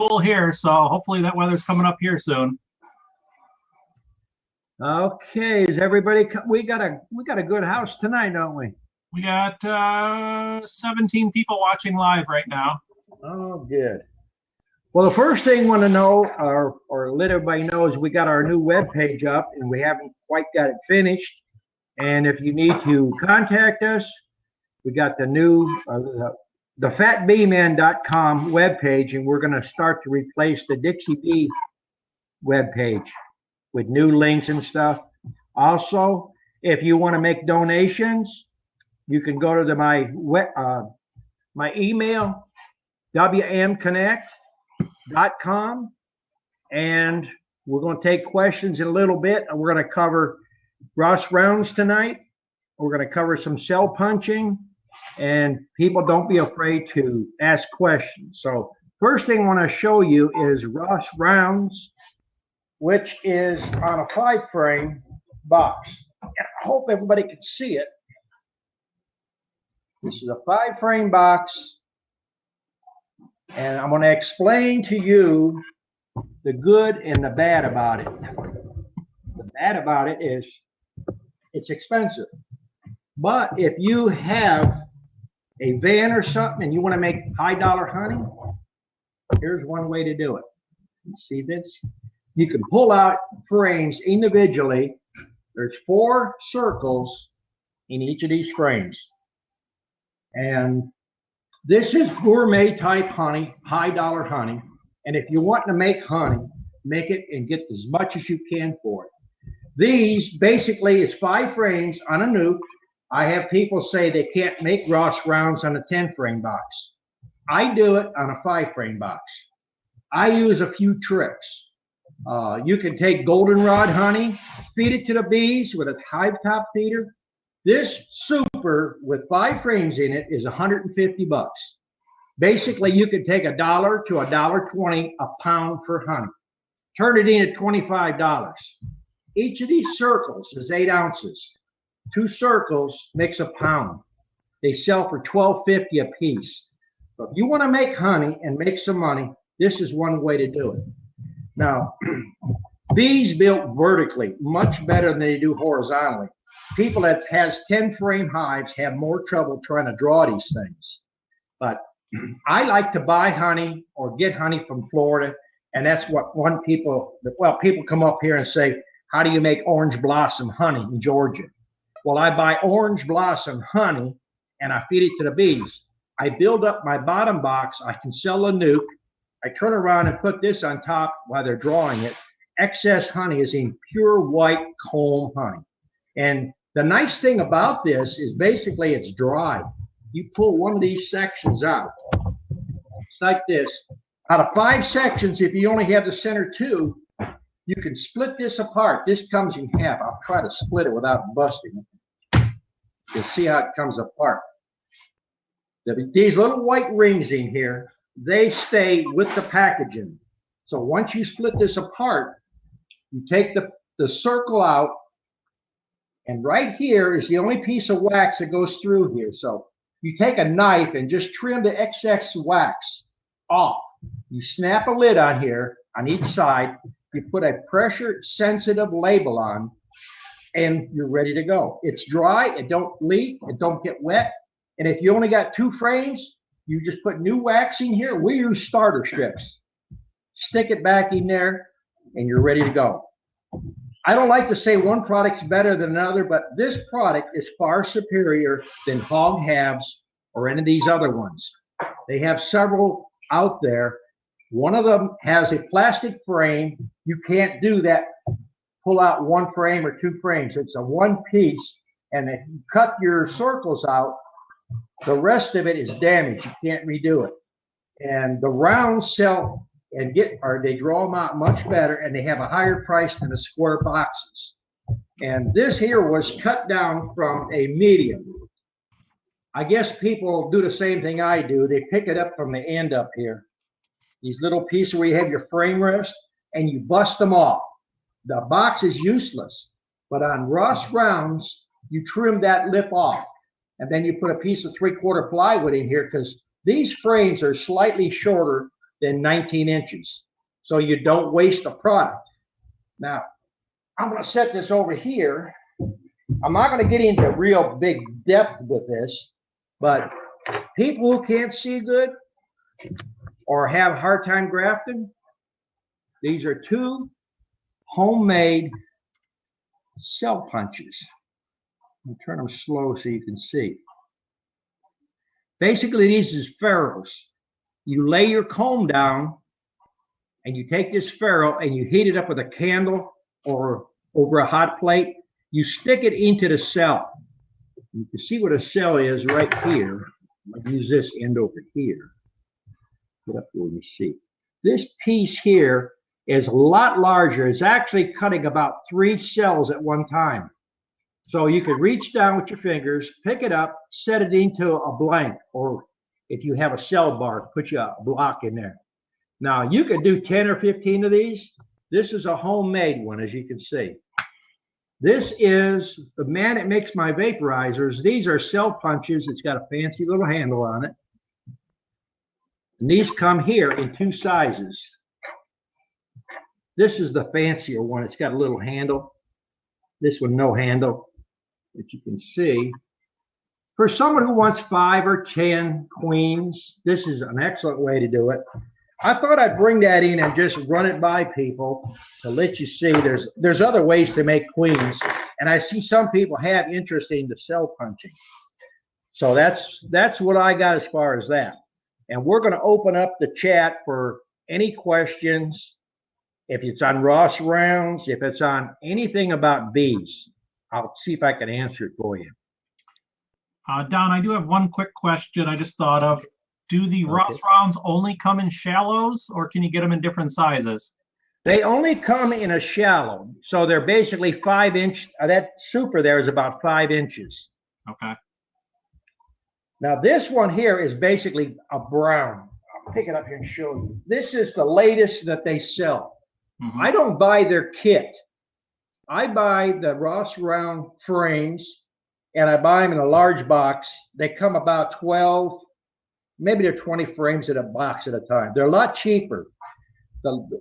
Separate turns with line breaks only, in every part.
cool here, so hopefully that weather's coming up here soon.
Okay, is everybody? We got a good house tonight, don't we?
We got 17 people watching live right now.
Oh, good. Well, the first thing I want to know, or let everybody know, is we got our new web page up, and we haven't quite got it finished. And if you need to contact us, we got the new thefatbeeman.com web page, and we're going to start to replace the Dixie Bee web page with new links and stuff. Also, if you want to make donations, you can go to my email, wmconnect.com, and we're going to take questions in a little bit. We're going to cover Ross rounds tonight. We're going to cover some cell punching, and people don't be afraid to ask questions. So first thing I want to show you is Ross rounds, which is on a 5-frame box. And I hope everybody can see it. This is a 5-frame box, and I'm going to explain to you the good and the bad about it. The bad about it is it's expensive. But if you have a van or something and you want to make high-dollar honey, here's one way to do it. You see this? You can pull out frames individually. There's 4 circles in each of these frames. And this is gourmet type honey, high-dollar honey. And if you want to make honey, make it and get as much as you can for it. These basically is 5 frames on a nuke. I have people say they can't make Ross rounds on a 10-frame box. I do it on a 5-frame box. I use a few tricks. You can take goldenrod honey, feed it to the bees with a hive top feeder. This super with 5 frames in it is $150. Basically, you can take $1 to $1.20 a pound for honey. Turn it in at $25. Each of these circles is 8 ounces. 2 circles makes a pound. They sell for $12.50 a piece. So if you want to make honey and make some money, this is one way to do it. Now, bees built vertically much better than they do horizontally. People that has 10-frame hives have more trouble trying to draw these things. But I like to buy honey or get honey from Florida, and that's what people come up here and say, how do you make orange blossom honey in Georgia? Well, I buy orange blossom honey, and I feed it to the bees. I build up my bottom box. I can sell a nuke. I turn around and put this on top while they're drawing it. Excess honey is in pure white comb honey. And the nice thing about this is basically it's dry. You pull one of these sections out. It's like this. Out of 5 sections, if you only have the center 2, you can split this apart. This comes in half. I'll try to split it without busting it. You'll see how it comes apart. These little white rings in here, they stay with the packaging. So once you split this apart, you take the circle out, and right here is the only piece of wax that goes through here. So you take a knife and just trim the excess wax off. You snap a lid on here on each side. You put a pressure-sensitive label on, and you're ready to go. It's dry. It don't leak. It don't get wet. And if you only got 2 frames, you just put new wax in here. We use starter strips. Stick it back in there, and you're ready to go. I don't like to say one product's better than another, but this product is far superior than Hog Halves or any of these other ones. They have several out there. One of them has a plastic frame. You can't do that, pull out 1 frame or 2 frames. It's a 1 piece, and if you cut your circles out, the rest of it is damaged. You can't redo it. And the rounds sell and they draw them out much better, and they have a higher price than the square boxes. And this here was cut down from a medium. I guess people do the same thing I do. They pick it up from the end up here. These little pieces where you have your frame rest, and you bust them off. The box is useless, but on Ross rounds, you trim that lip off, and then you put a piece of 3/4 plywood in here, because these frames are slightly shorter than 19 inches. So you don't waste the product. Now, I'm going to set this over here. I'm not going to get into real big depth with this, but people who can't see good or have a hard time grafting, these are two homemade cell punches. I'll turn them slow so you can see. Basically, these is ferrules. You lay your comb down and you take this ferrule and you heat it up with a candle or over a hot plate. You stick it into the cell. You can see what a cell is right here. I'll use this end over here. Get up where you see. This piece here is a lot larger. It's actually cutting about 3 cells at one time. So you could reach down with your fingers, pick it up, set it into a blank, or if you have a cell bar, put you a block in there. Now you could do 10 or 15 of these. This is a homemade one, as you can see. This is the man that makes my vaporizers. These are cell punches. It's got a fancy little handle on it. And these come here in 2 sizes. This is the fancier one. It's got a little handle. This one, no handle, that you can see. For someone who wants 5 or 10 queens, this is an excellent way to do it. I thought I'd bring that in and just run it by people to let you see there's other ways to make queens. And I see some people have interest in the cell punching. So that's what I got as far as that. And we're going to open up the chat for any questions. If it's on Ross rounds, if it's on anything about bees, I'll see if I can answer it for you.
Don, I do have one quick question I just thought of. Do the Ross rounds only come in shallows, or can you get them in different sizes?
They only come in a shallow. So they're basically 5 inch. That super there is about 5 inches.
Okay.
Now this one here is basically a brown. I'll pick it up here and show you. This is the latest that they sell. Mm-hmm. I don't buy their kit. I buy the Ross round frames, and I buy them in a large box. They come about 12, maybe they're 20 frames in a box at a time. They're a lot cheaper.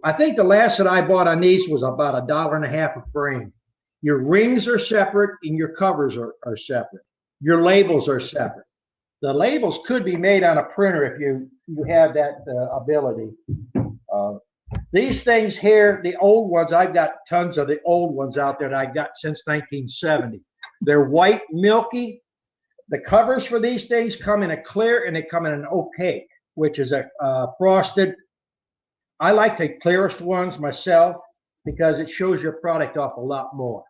I think the last that I bought on these was about $1.50 a frame. Your rings are separate and your covers are separate. Your labels are separate. The labels could be made on a printer if you have that ability. These things here, the old ones, I've got tons of the old ones out there that I got since 1970. They're white, milky. The covers for these things come in a clear and they come in an opaque, which is a frosted. I like the clearest ones myself because it shows your product off a lot more.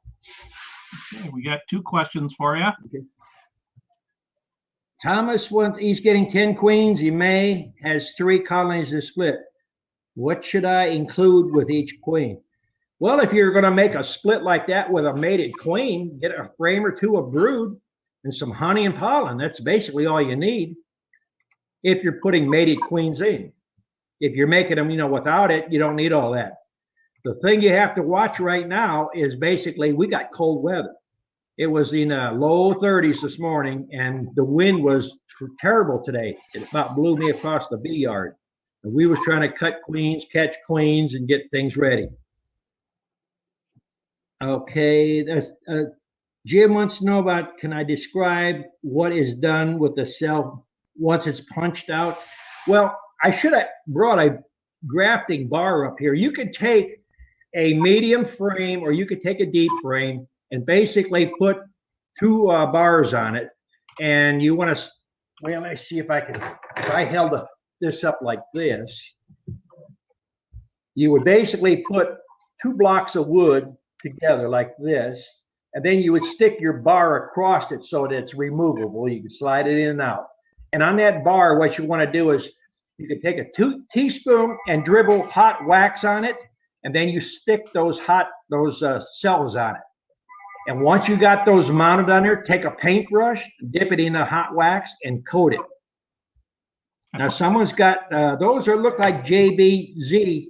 Okay, we got 2 questions for you.
Okay. Thomas, he's getting 10 queens. He has 3 colonies to split. What should I include with each queen? Well, if you're going to make a split like that with a mated queen, get a frame or 2 of brood and some honey and pollen. That's basically all you need if you're putting mated queens in. If you're making them, without it, you don't need all that. The thing you have to watch right now is basically we got cold weather. It was in low 30s this morning, and the wind was terrible today. It about blew me across the bee yard. And we was trying to cut queens, catch queens, and get things ready. Okay, Jim wants to know about, can I describe what is done with the cell once it's punched out? Well, I should have brought a grafting bar up here. You could take a medium frame or you could take a deep frame and basically put 2 bars on it. And you want to, well, let me see if I can, if I held this up like this, you would basically put 2 blocks of wood together like this, and then you would stick your bar across it so that it's removable. You can slide it in and out. And on that bar, what you want to do is you could take a teaspoon and dribble hot wax on it, and then you stick those cells on it. And once you got those mounted on there, take a paintbrush, dip it in the hot wax, and coat it. Now someone's got those look like JBZ,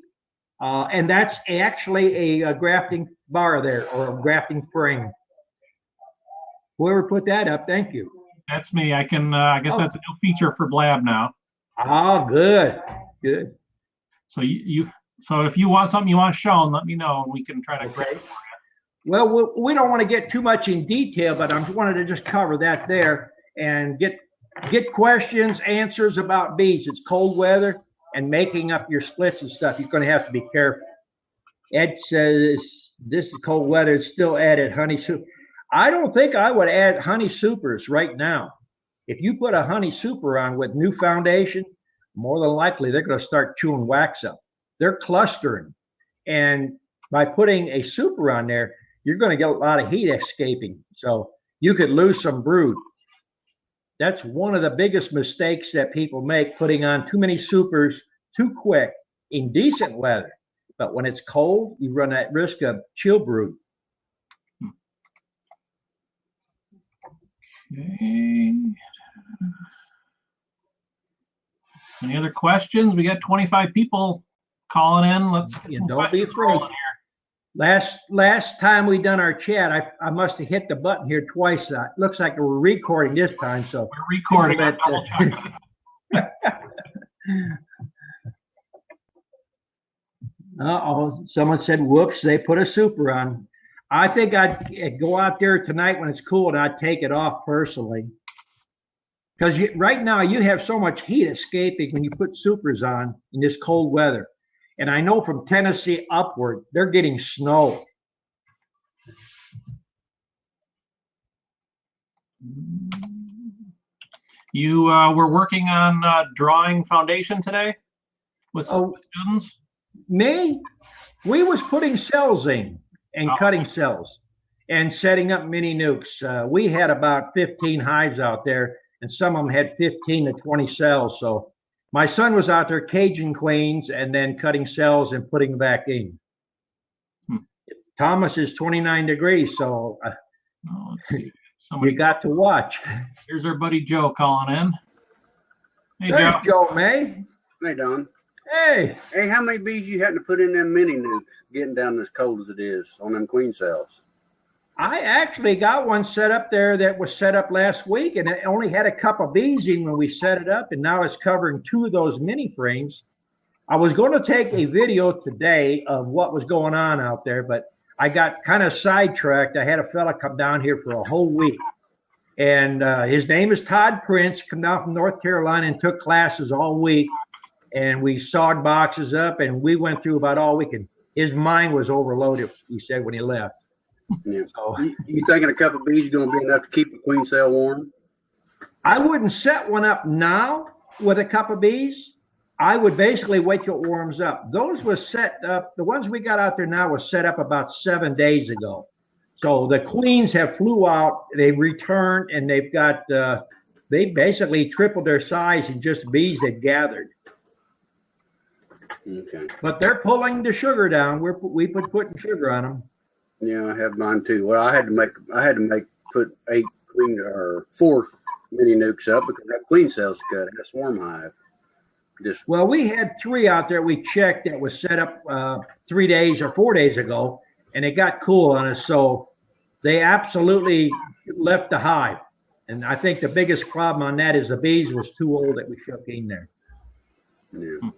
and that's actually a grafting bar there, or a grafting frame. Whoever put that up, thank you.
That's me. I can. I guess that's a new feature for Blab now.
Oh, good, good.
So so if you want something you want shown, let me know and we can try to grab it.
Well, we don't want to get too much in detail, but I wanted to just cover that there and get questions, answers about bees. It's cold weather and making up your splits and stuff. You're going to have to be careful. Ed says this is cold weather. It's still added honey soup. I don't think I would add honey supers right now. If you put a honey super on with new foundation, more than likely they're going to start chewing wax up. They're clustering. And by putting a super on there, you're going to get a lot of heat escaping. So you could lose some brood. That's one of the biggest mistakes that people make, putting on too many supers too quick in decent weather. But when it's cold, you run that risk of chill brood.
Okay. Any other questions? We got 25 people calling in. Let's get some
don't be
questions
afraid.
rolling here.
Last time we done our chat, I must have hit the button here twice. Looks like we're recording this time, so
we're recording. Double check.
Uh-oh, someone said, whoops, they put a super on. I think I'd go out there tonight when it's cool and I'd take it off personally. Because right now you have so much heat escaping when you put supers on in this cold weather. And I know from Tennessee upward, they're getting snow.
You were working on drawing foundation today with students?
Me? We was putting cells in and cutting cells and setting up mini nukes. We had about 15 hives out there, and some of them had 15 to 20 cells. So my son was out there caging queens and then cutting cells and putting them back in. Thomas is 29 degrees, so
let's see.
you got to watch.
Here's our buddy Joe calling in. Hey,
There's Joe May.
Hey, Don.
Hey.
Hey, how many bees you had to put in them mini nukes getting down as cold as it is on them queen cells?
I actually got one set up there that was set up last week, and it only had a couple of bees in when we set it up, and now it's covering 2 of those mini frames. I was going to take a video today of what was going on out there, but I got kind of sidetracked. I had a fella come down here for a whole week, and his name is Todd Prince, come down from North Carolina and took classes all week, and we sawed boxes up, and we went through about all week, and his mind was overloaded, he said, when he left.
Yeah. So, you thinking a couple of bees is going to be enough to keep the queen cell warm?
I wouldn't set one up now with a couple of bees. I would basically wait till it warms up. Those was set up, the ones we got out there now was set up about 7 days ago. So the queens have flew out, they returned, and they've got, they basically tripled their size in just bees they've gathered.
Okay.
But they're pulling the sugar down. We've been putting sugar on them.
Yeah, I have mine too. Well, I had to put 4 mini nukes up because that queen cell's cut. That's swarm hive.
Well, we had 3 out there we checked that was set up 3 days or 4 days ago, and it got cool on us. So they absolutely left the hive. And I think the biggest problem on that is the bees was too old that we shook in there.
Yeah.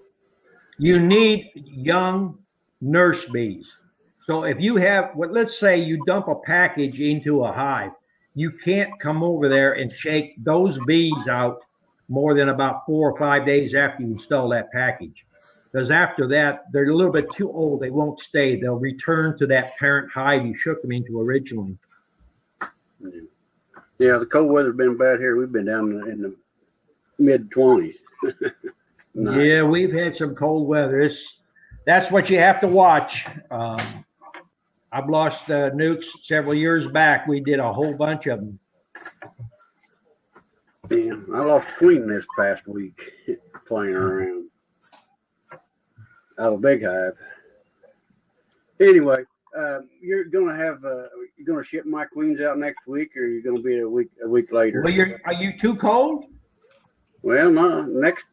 You need young nurse bees. So if you have, let's say you dump a package into a hive, you can't come over there and shake those bees out more than about 4 or 5 days after you install that package. Because after that, they're a little bit too old. They won't stay. They'll return to that parent hive you shook them into originally.
Yeah, the cold weather's been bad here. We've been down in the mid-20s.
Nice. Yeah, we've had some cold weather. That's what you have to watch. I've lost nukes several years back. We did a whole bunch of them.
Yeah, I lost a queen this past week playing around out of a big hive. Anyway, you're gonna ship my queens out next week, or you're gonna be a week later?
Well, are you too cold?
Well, my next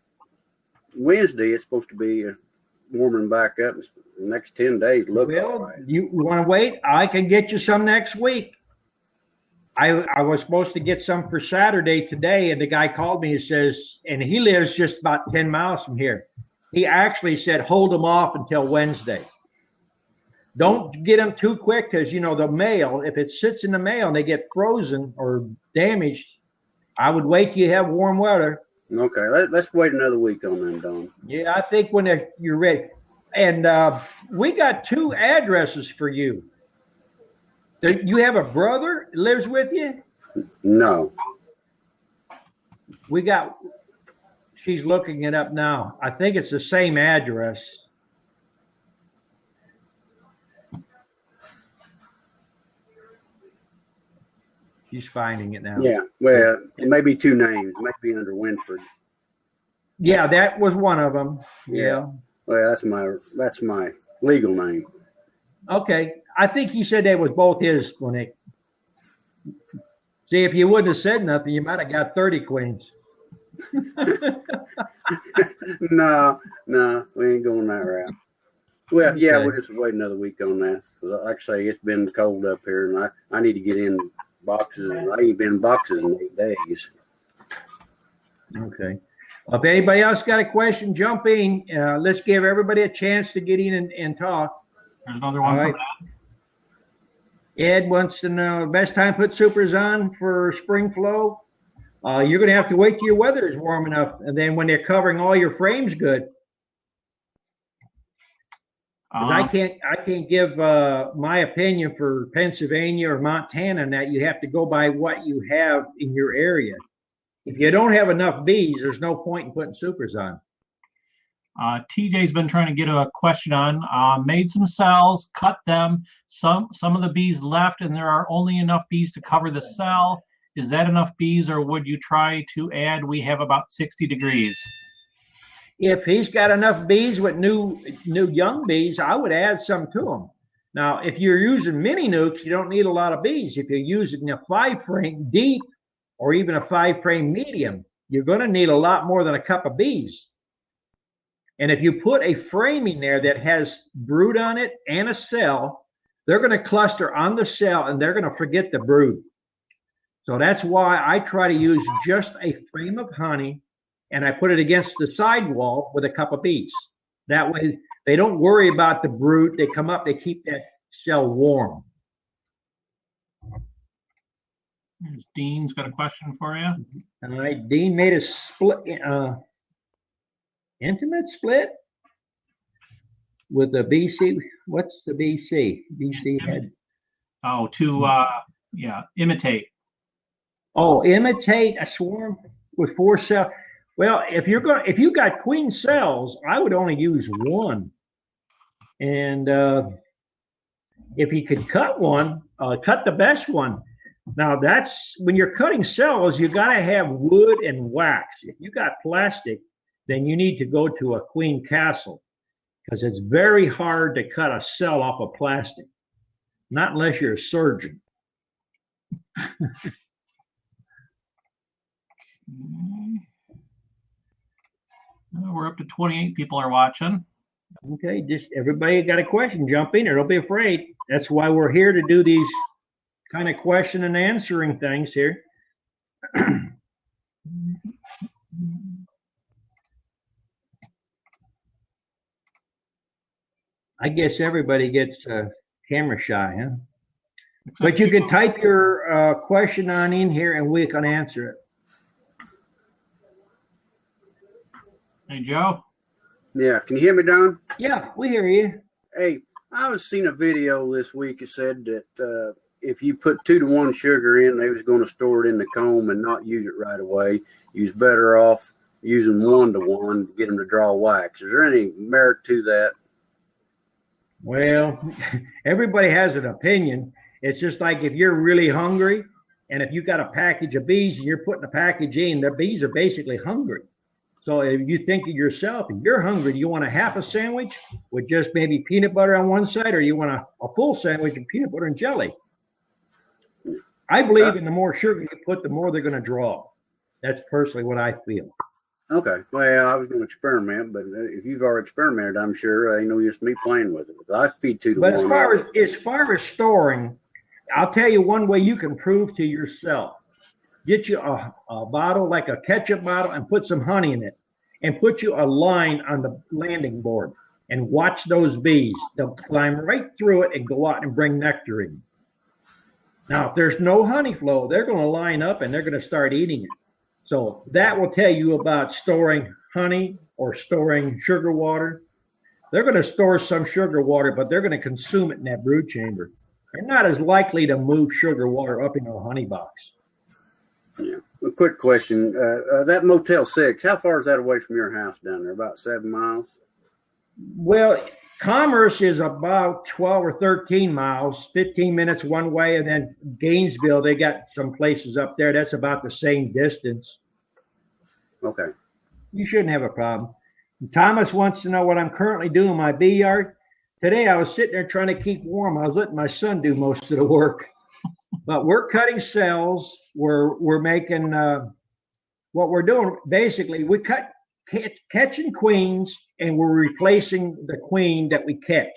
Wednesday is supposed to be warming back up. The next 10 days look all right.
You want to wait? I can get you some next week. I was supposed to get some for Saturday today, and the guy called me and says, and he lives just about 10 miles from here. He actually said hold them off until Wednesday. Don't get them too quick because, you know, the mail, if it sits in the mail and they get frozen or damaged, I would wait till you have warm weather.
Okay, let's wait another week on them, Don.
Yeah, I think when you're ready. And we got 2 addresses for you. You have a brother that lives with you?
No.
She's looking it up now. I think it's the same address. She's finding it now.
Yeah, well, it may be 2 names. It might be under Winford.
Yeah, that was one of them. Yeah.
Well, that's my legal name.
Okay. I think he said that was both his when it. See, if you wouldn't have said nothing, you might have got 30 queens.
No, we ain't going that route. Well,
Okay.
yeah, we'll just wait another week on that. Like I say, it's been cold up here, and I need to get in boxes. I ain't been in boxes in 8 days.
Okay. If anybody else got a question, jump in. Let's give everybody a chance to get in and talk.
There's another one
All
from
right. Ed wants to know best time to put supers on for spring flow. You're going to have to wait till your weather is warm enough, and then when they're covering all your frames good. 'Cause I can't give my opinion for Pennsylvania or Montana, and that you have to go by what you have in your area. If you don't have enough bees, there's no point in putting supers on.
TJ's been trying to get a question on. Made some cells, cut them. Some of the bees left, and there are only enough bees to cover the cell. Is that enough bees, or would you try to add? We have about 60 degrees.
If he's got enough bees with new young bees, I would add some to them. Now, if you're using mini nukes, you don't need a lot of bees. If you're using a 5-frame deep or even a 5-frame medium, you're going to need a lot more than a cup of bees. And if you put a frame in there that has brood on it and a cell, they're going to cluster on the cell and they're going to forget the brood. So that's why I try to use just a frame of honey, and I put it against the sidewall with a cup of bees. That way they don't worry about the brood. They come up, they keep that cell warm.
Dean's got a question for you.
All right, Dean made a split, intimate split with the BC. What's the BC? BC head.
Oh, imitate.
Oh, imitate a swarm with 4 cells. Well, if you got queen cells, I would only use 1. And if you could cut one, cut the best one. Now that's when you're cutting cells, you got to have wood and wax. If you got plastic, then you need to go to a queen castle because it's very hard to cut a cell off of plastic, not unless you're a surgeon.
We're up to 28 people are watching.
Okay, just everybody got a question, jump in there. Don't be afraid. That's why we're here to do these kind of question and answering things here. I guess everybody gets camera shy, huh? But you can type your question on in here and we can answer it.
Hey, Joe?
Yeah, can you hear me, Don?
Yeah, we hear you.
Hey, I was seeing a video this week that said that if you put 2 to 1 sugar in, they was going to store it in the comb and not use it right away. You was better off using 1 to 1 to get them to draw wax. Is there any merit to that?
Well, everybody has an opinion. It's just like if you're really hungry and if you got a package of bees and you're putting a package in, the bees are basically hungry. So if you think of yourself, if you're hungry, do you want a half a sandwich with just maybe peanut butter on one side, or you want a full sandwich with peanut butter and jelly? I believe in the more sugar you put, the more they're going to draw. That's personally what I feel.
Okay. Well, I was going to experiment, but if you've already experimented, I'm sure ain't no use me playing with it. I feed 2 to 1.
But as far as storing, I'll tell you one way you can prove to yourself. Get you a bottle, like a ketchup bottle, and put some honey in it. and put you a line on the landing board and watch those bees. They'll climb right through it and go out and bring nectar in. Now, if there's no honey flow, they're going to line up and they're going to start eating it. So that will tell you about storing honey or storing sugar water. They're going to store some sugar water, but they're going to consume it in that brood chamber. They're not as likely to move sugar water up into a honey box.
Yeah. A quick question. That Motel 6, how far is that away from your house down there? About 7 miles?
Well, Commerce is about 12 or 13 miles, 15 minutes one way, and then Gainesville, they got some places up there. That's about the same distance.
Okay.
You shouldn't have a problem. Thomas wants to know what I'm currently doing in my bee yard. Today I was sitting there trying to keep warm. I was letting my son do most of the work. But we're cutting cells. We're making what we're doing. Basically, we catching queens, and we're replacing the queen that we catch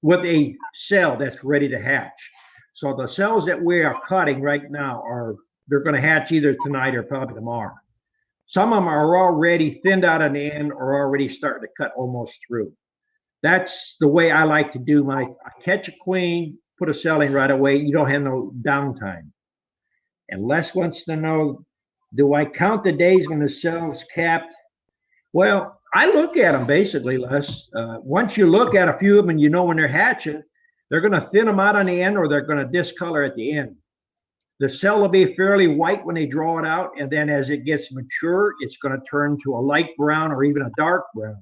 with a cell that's ready to hatch. So the cells that we are cutting right now they're going to hatch either tonight or probably tomorrow. Some of them are already thinned out on the end or already starting to cut almost through. That's the way I like to do I catch a queen, put a cell in right away. You don't have no downtime. And Les wants to know, do I count the days when the cell's capped? Well, I look at them basically, Les. Once you look at a few of them and you know when they're hatching, they're going to thin them out on the end or they're going to discolor at the end. The cell will be fairly white when they draw it out, and then as it gets mature, it's going to turn to a light brown or even a dark brown.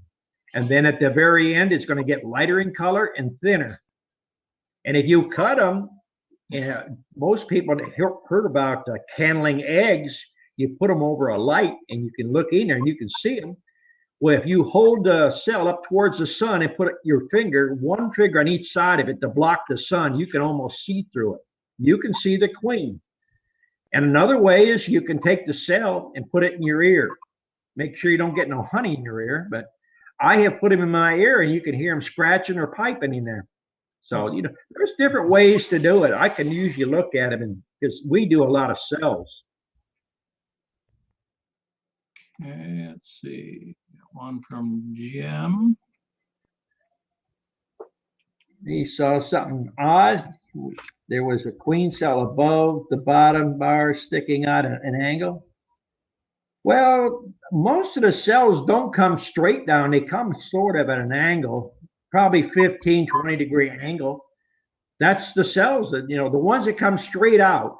And then at the very end, it's going to get lighter in color and thinner. And if you cut them, most people heard about candling eggs. You put them over a light and you can look in there and you can see them. Well, if you hold the cell up towards the sun and put your one finger on each side of it to block the sun, you can almost see through it. You can see the queen. And another way is you can take the cell and put it in your ear. Make sure you don't get no honey in your ear, but I have put them in my ear and you can hear them scratching or piping in there. So, there's different ways to do it. I can usually look at them because we do a lot of cells.
Okay, let's see. Got one from Jim.
He saw something odd. There was a queen cell above the bottom bar sticking out at an angle. Well, most of the cells don't come straight down. They come sort of at an angle, probably 15, 20 degree angle. That's the cells that, the ones that come straight out,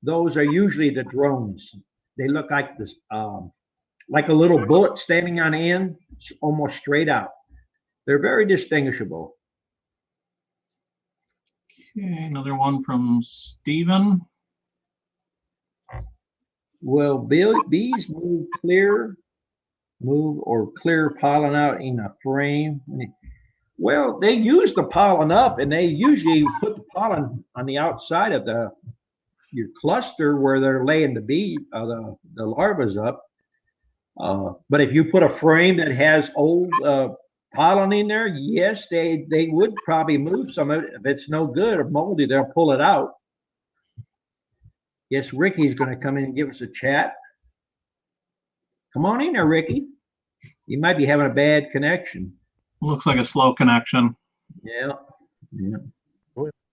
those are usually the drones. They look like this, like a little bullet standing on the end, almost straight out. They're very distinguishable.
Okay, another one from Stephen.
Will bees move clear pollen out in a frame? Well, they use the pollen up, and they usually put the pollen on the outside of your cluster where they're laying the larvae up. But if you put a frame that has old pollen in there, yes, they would probably move some of it. If it's no good or moldy, they'll pull it out. Yes, Ricky's going to come in and give us a chat. Come on in there, Ricky. You might be having a bad connection.
Looks like a slow connection.
Yeah.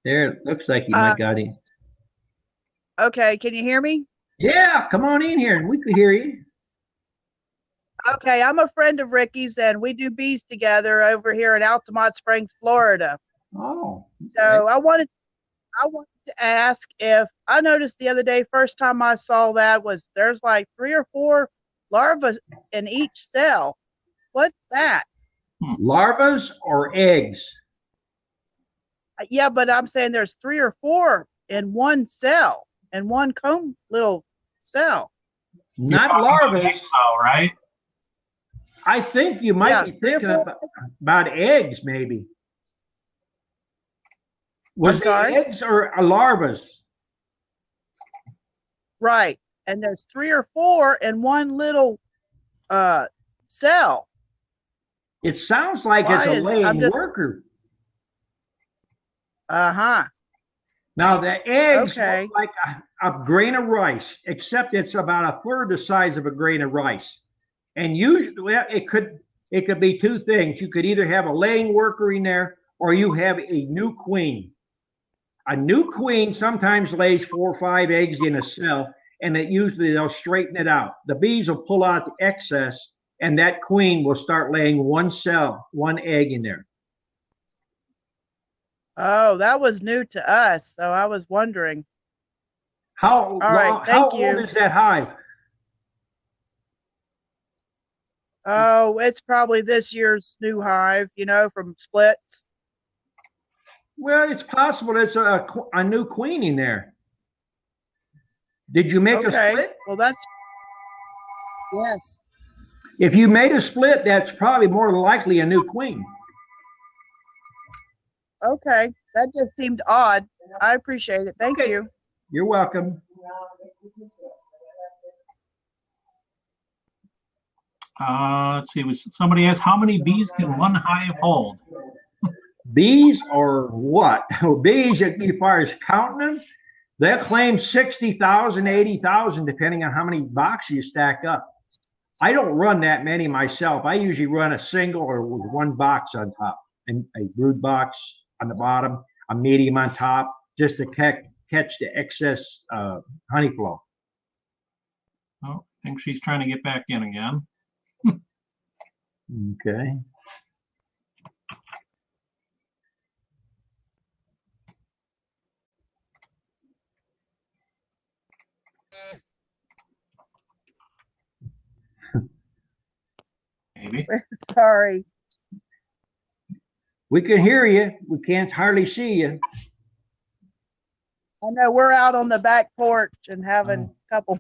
There, it looks like you might got in.
Okay, can you hear me?
Yeah, come on in here and we can hear you.
Okay, I'm a friend of Ricky's and we do bees together over here in Altamont Springs, Florida.
Oh. Okay.
So I wanted to ask if I noticed the other day, first time I saw that was there's like 3 or 4 larvae in each cell. What's that?
Larvae or eggs?
Yeah, but I'm saying there's 3 or 4 in one cell, in one comb little cell.
Not larvae.
Right?
I think you might be thinking about eggs, maybe. Was it eggs or larvae?
Right. And there's 3 or 4 in one little cell.
It sounds like it's a laying worker.
Uh-huh.
Now the eggs
look
like a grain of rice, except it's about a third the size of a grain of rice. And usually, well, it could be two things. You could either have a laying worker in there, or you have a new queen. A new queen sometimes lays 4 or 5 eggs in a cell, and usually they'll straighten it out. The bees will pull out the excess, and that queen will start laying one egg in there.
Oh, that was new to us, so I was wondering.
All
right, thank you.
How old is that hive?
Oh, it's probably this year's new hive, from splits.
Well, it's possible it's a new queen in there. Did you make a split?
Well, yes.
If you made a split, that's probably more than likely a new queen.
Okay, that just seemed odd. I appreciate it. Thank you.
You're welcome.
Let's see. Somebody asked, how many bees can one hive hold?
Bees or what? Bees, as far as counting them, they'll claim 60,000, 80,000, depending on how many boxes you stack up. I don't run that many myself. I usually run a single or with one box on top, and a brood box on the bottom, a medium on top, just to catch the excess honey flow.
Oh, I think she's trying to get back in again.
Okay.
Maybe.
Sorry.
We can hear you. We can't hardly see you.
I know we're out on the back porch and having a couple.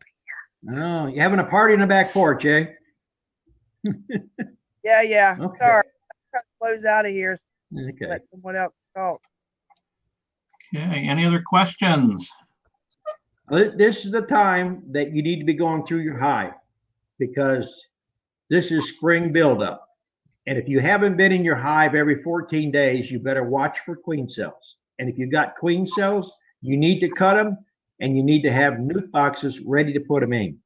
Oh, you're having a party in the back porch, eh?
Yeah.
Okay.
Sorry. I'm trying to close out of here.
Okay.
Let someone else talk.
Okay. Any other questions?
This is the time that you need to be going through your hive, because this is spring buildup. And if you haven't been in your hive every 14 days, you better watch for queen cells. And if you've got queen cells, you need to cut them, and you need to have nuke boxes ready to put them in.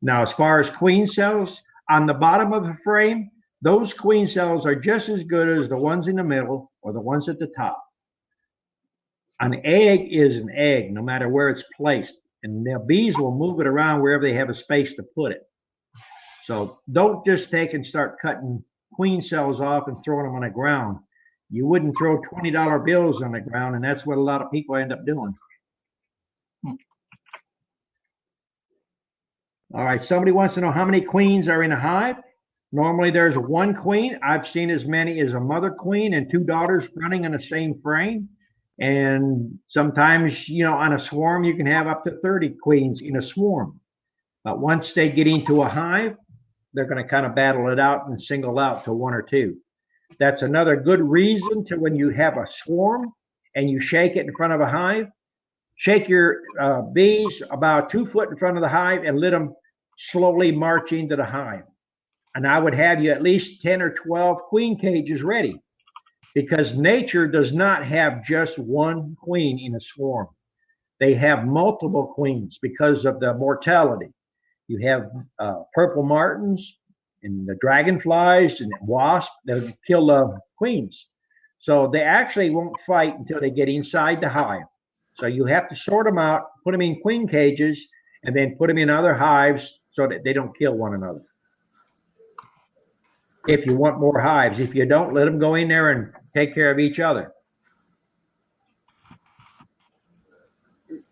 Now, as far as queen cells, on the bottom of the frame, those queen cells are just as good as the ones in the middle or the ones at the top. An egg is an egg, no matter where it's placed. And the bees will move it around wherever they have a space to put it. So don't just take and start cutting queen cells off and throwing them on the ground. You wouldn't throw $20 bills on the ground, and that's what a lot of people end up doing. All right, somebody wants to know how many queens are in a hive. Normally there's one queen. I've seen as many as a mother queen and 2 daughters running in the same frame. And sometimes, on a swarm, you can have up to 30 queens in a swarm. But once they get into a hive, they're going to kind of battle it out and single out to 1 or 2. That's another good reason to, when you have a swarm and you shake it in front of a hive, shake your bees about 2 foot in front of the hive and let them slowly march into the hive. And I would have you at least 10 or 12 queen cages ready, because nature does not have just one queen in a swarm. They have multiple queens because of the mortality. You have purple martins and the dragonflies and wasps that kill the queens. So they actually won't fight until they get inside the hive. So you have to sort them out, put them in queen cages, and then put them in other hives so that they don't kill one another. If you want more hives. If you don't, let them go in there and take care of each other.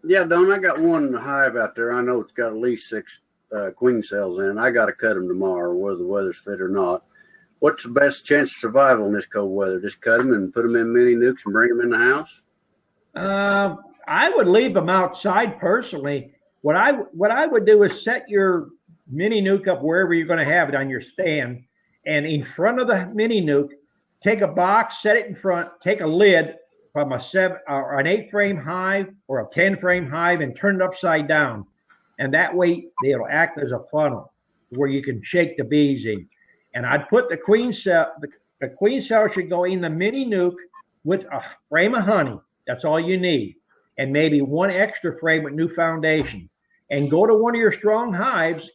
Yeah, Don, I got one hive out there. I know it's got at least 6 queen cells in. I got to cut them tomorrow, whether the weather's fit or not. What's the best chance of survival in this cold weather? Just cut them and put them in mini nukes and bring them in the house?
I would leave them outside personally. What I would do is set your mini nuke up wherever you're going to have it on your stand, and in front of the mini nuke, take a box, set it in front, take a lid from an 8-frame hive or a 10-frame hive and turn it upside down. And that way it'll act as a funnel where you can shake the bees in. And I'd put the queen cell, the queen cell should go in the mini nuke with a frame of honey. That's all you need. And maybe 1 extra frame with new foundation. And go to one of your strong hives,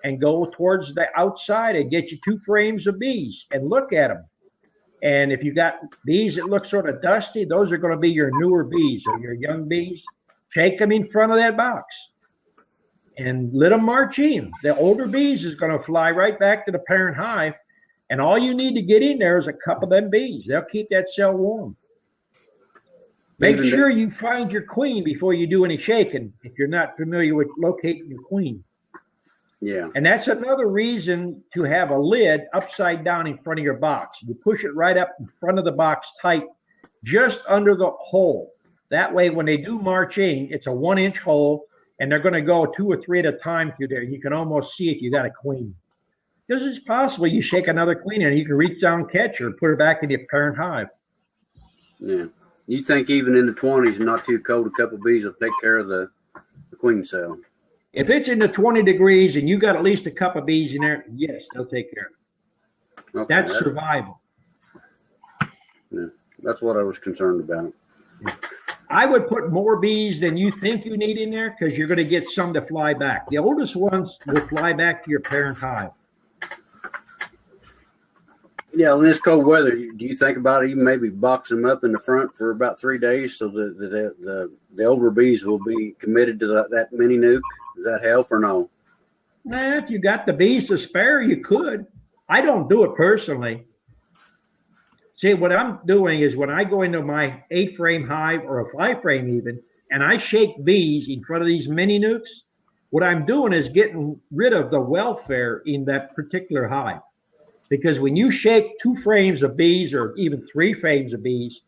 and go towards the outside and get you 2 frames of bees and look at them. And if you got bees that look sort of dusty, those are going to be your newer bees or your young bees. Take them in front of that box and let them march in. The older bees is going to fly right back to the parent hive, and all you need to get in there is a couple of them bees. They'll keep that cell warm. Make sure you find your queen before you do any shaking if you're not familiar with locating your queen.
Yeah.
And that's another reason to have a lid upside down in front of your box. You push it right up in front of the box tight, just under the hole. That way, when they do march in, it's a 1-inch hole, and they're going to go 2 or 3 at a time through there. You can almost see if you got a queen. Because it's possible you shake another queen and you can reach down, catch her, and put her back in your parent hive.
Yeah. You think even in the 20s, not too cold, a couple of bees will take care of the queen cell?
If it's in the 20 degrees and you got at least a couple of bees in there, yes, they'll take care of it. Okay, that's survival.
Yeah, that's what I was concerned about.
I would put more bees than you think you need in there because you're going to get some to fly back. The oldest ones will fly back to your parent hive.
Yeah, in this cold weather, do you think about even maybe box them up in the front for about 3 days so that the older bees will be committed to that mini nuke? Does that help or no?
Nah, if you got the bees to spare, you could. I don't do it personally. See, what I'm doing is when I go into my 8-frame hive or a 5-frame even, and I shake bees in front of these mini nukes, what I'm doing is getting rid of the welfare in that particular hive. Because when you shake 2 frames of bees or even 3 frames of bees,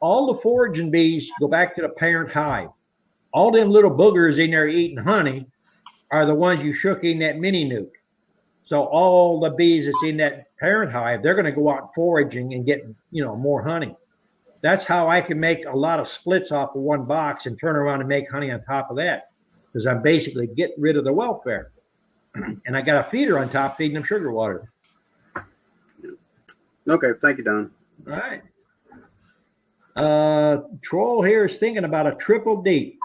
all the foraging bees go back to the parent hive. All them little boogers in there eating honey are the ones you shook in that mini nuke. So all the bees that's in that parent hive, they're going to go out foraging and get, more honey. That's how I can make a lot of splits off of one box and turn around and make honey on top of that. Because I'm basically getting rid of the welfare. And I got a feeder on top feeding them sugar water.
Okay, thank you, Don.
All right. Troll here is thinking about a triple deep,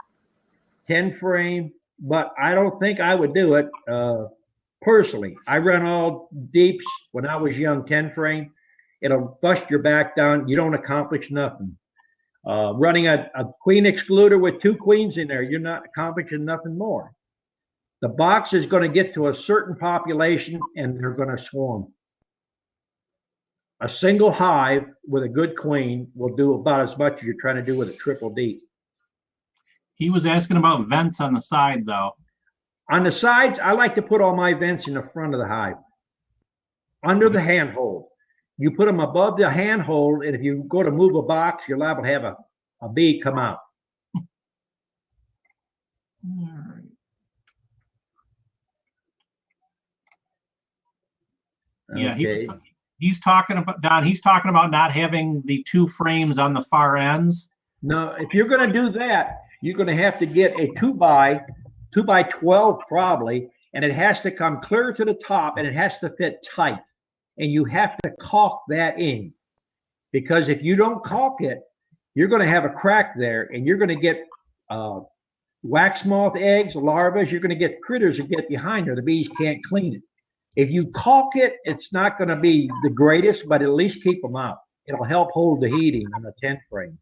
10 frame, but I don't think I would do it personally. I run all deeps when I was young, 10 frame. It'll bust your back down. You don't accomplish nothing. Running a queen excluder with 2 queens in there, you're not accomplishing nothing more. The box is going to get to a certain population and they're going to swarm. A single hive with a good queen will do about as much as you're trying to do with a triple deep.
He was asking about vents on the side, though.
On the sides, I like to put all my vents in the front of the hive, under the handhold. You put them above the handhold, and if you go to move a box, you're liable to have a bee come out.
All right. Yeah,
okay.
He's talking about, Don, he's talking about not having the 2 frames on the far ends.
No, if you're going to do that, you're going to have to get a 2 by 12 probably, and it has to come clear to the top and it has to fit tight. And you have to caulk that in, because if you don't caulk it, you're going to have a crack there and you're going to get wax moth eggs, larvae. You're going to get critters that get behind there. The bees can't clean it. If you caulk it, it's not going to be the greatest, but at least keep them out. It'll help hold the heating on the 10 frame.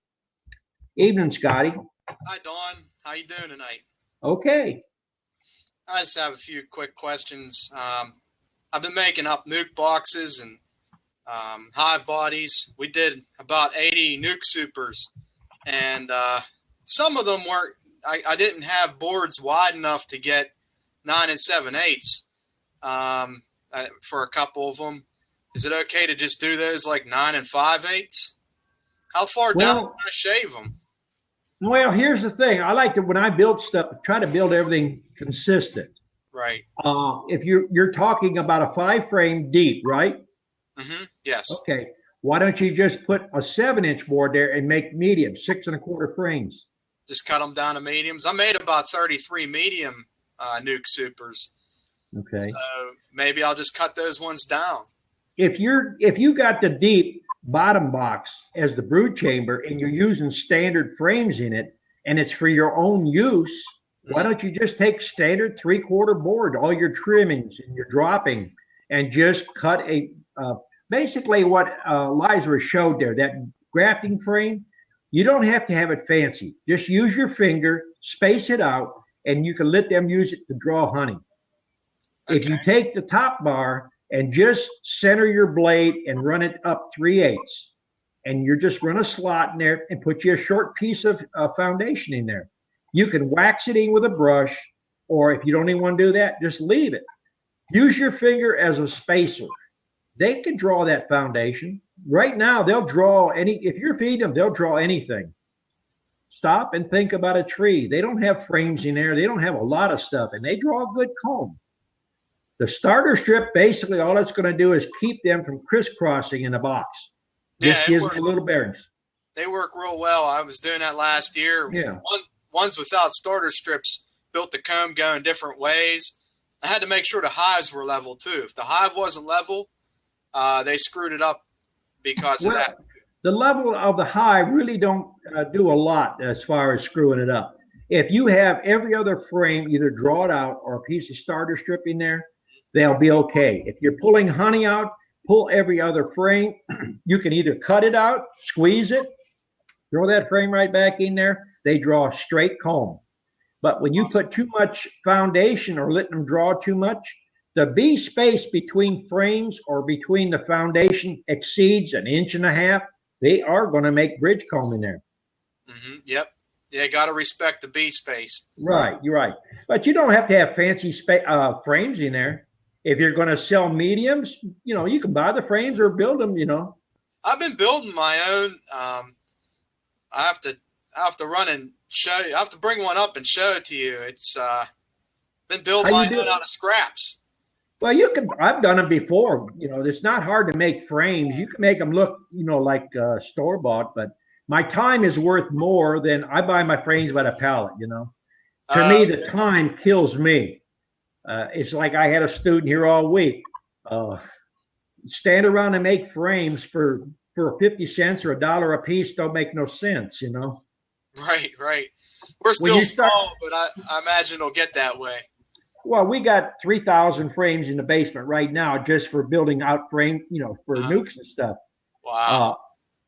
Evening, Scotty.
Hi, Dawn. How you doing tonight?
Okay.
I just have a few quick questions. I've been making up nuke boxes and hive bodies. We did about 80 nuke supers, and some of them weren't. I didn't have boards wide enough to get 9 7/8 for a couple of them. Is it okay to just do those like 9 5/8? How far down can I shave them?
Well, here's the thing. I like to, when I build stuff, try to build everything consistent.
Right.
If you're talking about a 5 frame deep, right?
Mm-hmm. Yes.
Okay. Why don't you just put a 7-inch board there and make medium, 6 1/4 frames?
Just cut them down to mediums. I made about 33 medium nuke supers.
Okay.
So maybe I'll just cut those ones down.
If you got the deep bottom box as the brood chamber and you're using standard frames in it and it's for your own use, Why don't you just take standard 3/4 board, all your trimmings and your dropping, and just cut basically what Liza showed there, that grafting frame. You don't have to have it fancy. Just use your finger, space it out, and you can let them use it to draw honey.
Okay.
If you take the top bar and just center your blade and run it up 3/8, and you just run a slot in there and put you a short piece of foundation in there. You can wax it in with a brush, or if you don't even want to do that, just leave it. Use your finger as a spacer. They can draw that foundation. Right now, they'll draw if you're feeding them, they'll draw anything. Stop and think about a tree. They don't have frames in there. They don't have a lot of stuff, and they draw a good comb. The starter strip, basically, all it's going to do is keep them from crisscrossing in a box. Just gives them a little bearings.
They work real well. I was doing that last year.
Yeah.
Ones without starter strips built the comb going different ways. I had to make sure the hives were level too. If the hive wasn't level, they screwed it up because of that.
The level of the hive really don't do a lot as far as screwing it up. If you have every other frame either draw it out or a piece of starter strip in there, they'll be okay. If you're pulling honey out, pull every other frame. You can either cut it out, squeeze it, throw that frame right back in there. They draw a straight comb. But when you put too much foundation or let them draw too much, the bee space between frames or between the foundation exceeds 1.5 inches. They are going to make bridge comb in there.
Mm-hmm. Yep. Yeah, got to respect the bee space.
Right, you're right. But you don't have to have fancy frames in there. If you're going to sell mediums, you can buy the frames or build them,
I've been building my own. I have to run and show you. I have to bring one up and show it to you. It's been building my own out of scraps.
Well, I've done it before. It's not hard to make frames. You can make them look, like store bought, but my time is worth more than I buy my frames by the pallet, To me, the time kills me. It's like I had a student here all week. Stand around and make frames for 50 cents or $1 a piece don't make no sense,
Right. We're still small, but I imagine it'll get that way.
Well, we got 3,000 frames in the basement right now just for building out frame, for nukes and stuff.
Wow.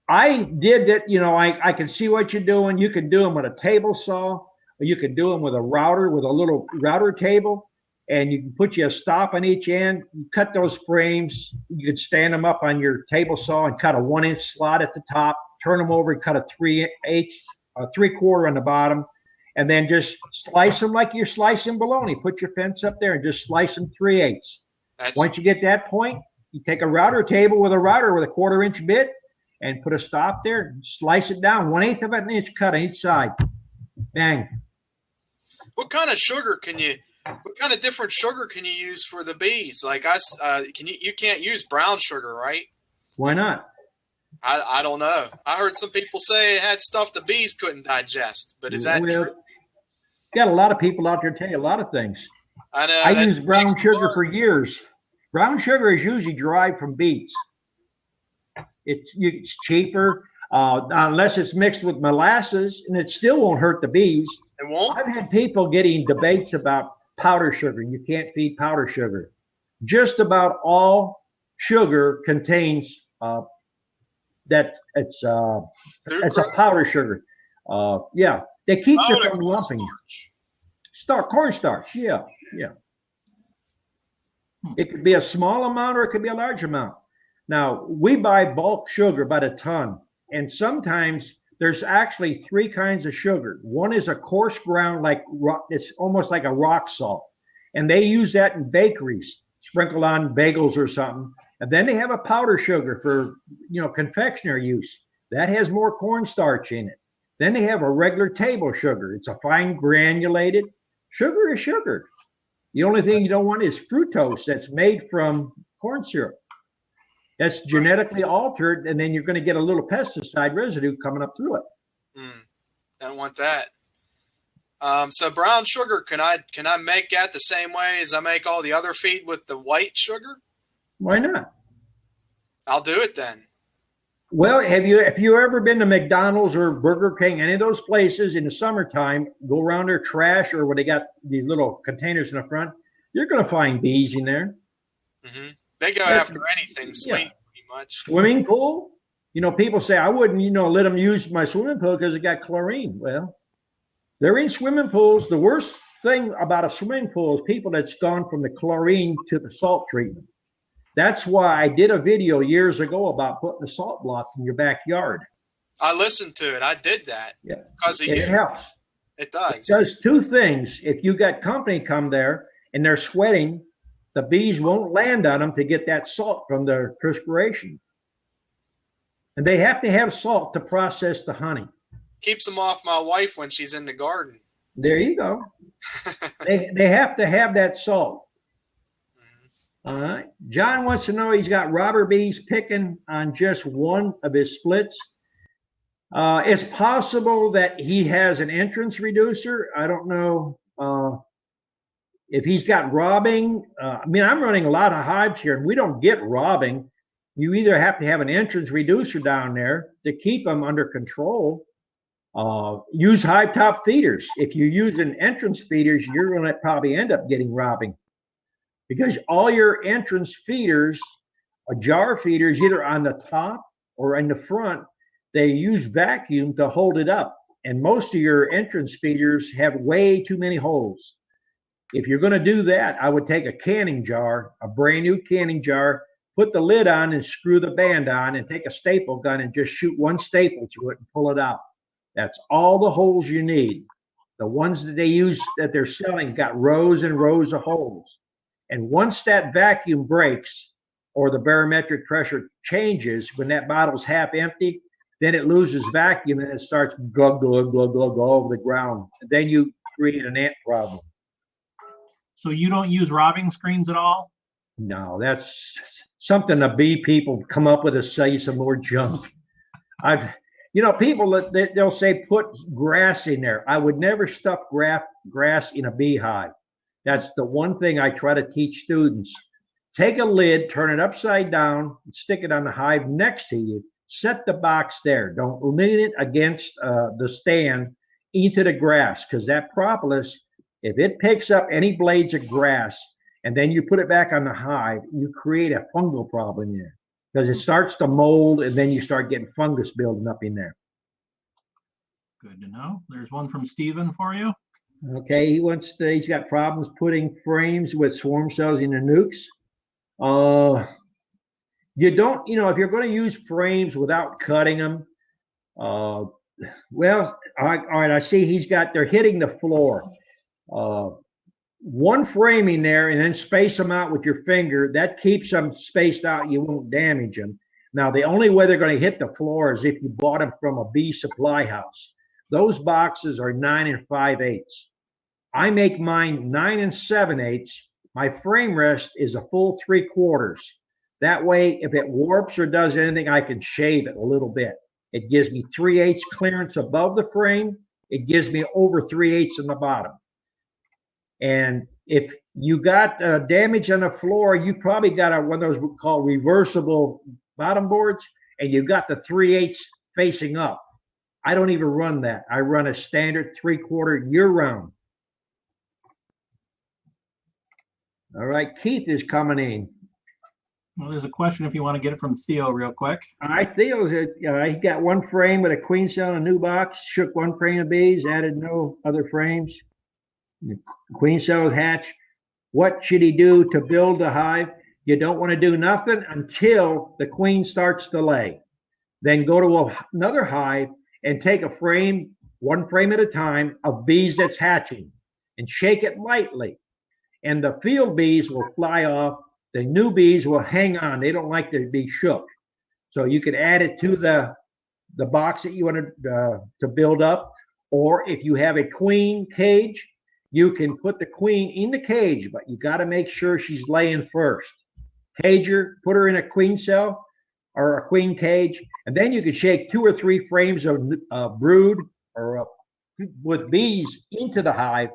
I did it, I can see what you're doing. You can do them with a table saw, or you can do them with a router, with a little router table, and you can put you a stop on each end. You cut those frames. You can stand them up on your table saw and cut a 1-inch slot at the top, turn them over and cut a 3/4 on the bottom. And then just slice them like you're slicing bologna. Put your fence up there and just slice them 3/8. Once you get that point, you take a router table with a router with a 1/4-inch bit and put a stop there and slice it down 1/8 of an inch cut on each side. Bang.
What kind of different sugar can you use for the bees? Like you can't use brown sugar, right?
Why not?
I don't know. I heard some people say it had stuff the bees couldn't digest, but is that true?
Got a lot of people out there tell you a lot of things.
I know.
I used brown sugar for years. Brown sugar is usually derived from beets. It's cheaper, unless it's mixed with molasses, and it still won't hurt the bees.
It won't?
I've had people getting debates about powder sugar. You can't feed powder sugar. Just about all sugar contains it's a powder sugar. Yeah, they keep you from lumping. Cornstarch. Yeah. It could be a small amount or it could be a large amount. Now, we buy bulk sugar by the ton, and sometimes there's actually 3 kinds of sugar. One is a coarse ground, like rock, it's almost like a rock salt, and they use that in bakeries, sprinkled on bagels or something. And then they have a powder sugar for, confectionery use. That has more cornstarch in it. Then they have a regular table sugar. It's a fine granulated. Sugar is sugar. The only thing you don't want is fructose that's made from corn syrup. That's genetically altered, and then you're going to get a little pesticide residue coming up through it.
Don't want that. So brown sugar, can I make that the same way as I make all the other feed with the white sugar?
Why not?
I'll do it then.
Well, if you ever been to McDonald's or Burger King, any of those places in the summertime, go around their trash or where they got these little containers in the front, you're going to find bees in there.
Hmm. They go
That's,
after anything
yeah.
sweet, pretty much.
Swimming pool? You know, people say, I wouldn't, let them use my swimming pool because it got chlorine. Well, they're in swimming pools. The worst thing about a swimming pool is people that's gone from the chlorine to the salt treatment. That's why I did a video years ago about putting a salt block in your backyard.
I listened to it. I did that.
Yeah.
Because of
And
you.
it helps.
It does.
It does two things. If you got company come there and they're sweating, the bees won't land on them to get that salt from their perspiration. And they have to have salt to process the honey.
Keeps them off my wife when she's in the garden.
There you go. They have to have that salt. All right. John wants to know, he's got robber bees picking on just one of his splits. It's possible that he has an entrance reducer. I don't know if he's got robbing. I'm running a lot of hives here, and we don't get robbing. You either have to have an entrance reducer down there to keep them under control. Use hive top feeders. If you use an entrance feeders, you're going to probably end up getting robbing. Because all your entrance feeders, jar feeders, either on the top or in the front, they use vacuum to hold it up. And most of your entrance feeders have way too many holes. If you're going to do that, I would take a canning jar, a brand new canning jar, put the lid on and screw the band on, and take a staple gun and just shoot one staple through it and pull it out. That's all the holes you need. The ones that they use that they're selling got rows and rows of holes. And once that vacuum breaks or the barometric pressure changes, when that bottle's half empty, then it loses vacuum and it starts glug, glug, glug, glug, glug over the ground. And then you create an ant problem.
So you don't use robbing screens at all?
No, that's something the bee people come up with to say some more junk. People, they'll say put grass in there. I would never stuff grass in a beehive. That's the one thing I try to teach students. Take a lid, turn it upside down, stick it on the hive next to you. Set the box there. Don't lean it against the stand into the grass, because that propolis, if it picks up any blades of grass and then you put it back on the hive, you create a fungal problem there, because it starts to mold and then you start getting fungus building up in there.
Good to know. There's one from Steven for you.
Okay, he's got problems putting frames with swarm cells in the nukes. You don't, if you're going to use frames without cutting them, all right, I see they're hitting the floor. One frame in there and then space them out with your finger. That keeps them spaced out. You won't damage them. Now, the only way they're going to hit the floor is if you bought them from a bee supply house. Those boxes are 9 5/8. I make mine 9 7/8. My frame rest is a full 3/4. That way, if it warps or does anything, I can shave it a little bit. It gives me 3/8 clearance above the frame. It gives me over 3/8 in the bottom. And if you got damage on the floor, you probably got one of those we call reversible bottom boards, and you got the 3/8 facing up. I don't even run that. I run a standard 3/4 year-round. All right, Keith is coming in.
Well, there's a question if you want to get it from Theo real quick.
All right, Theo's he got one frame with a queen cell in a new box, shook one frame of bees, added no other frames. The queen cells hatch. What should he do to build a hive? You don't want to do nothing until the queen starts to lay. Then go to another hive and take a frame, one frame at a time, of bees that's hatching, and shake it lightly. And the field bees will fly off. The new bees will hang on. They don't like to be shook. So you can add it to the box that you want to build up. Or if you have a queen cage, you can put the queen in the cage, but you got to make sure she's laying first. Cage her, put her in a queen cell or a queen cage, and then you can shake 2 or 3 frames of brood or with bees into the hive,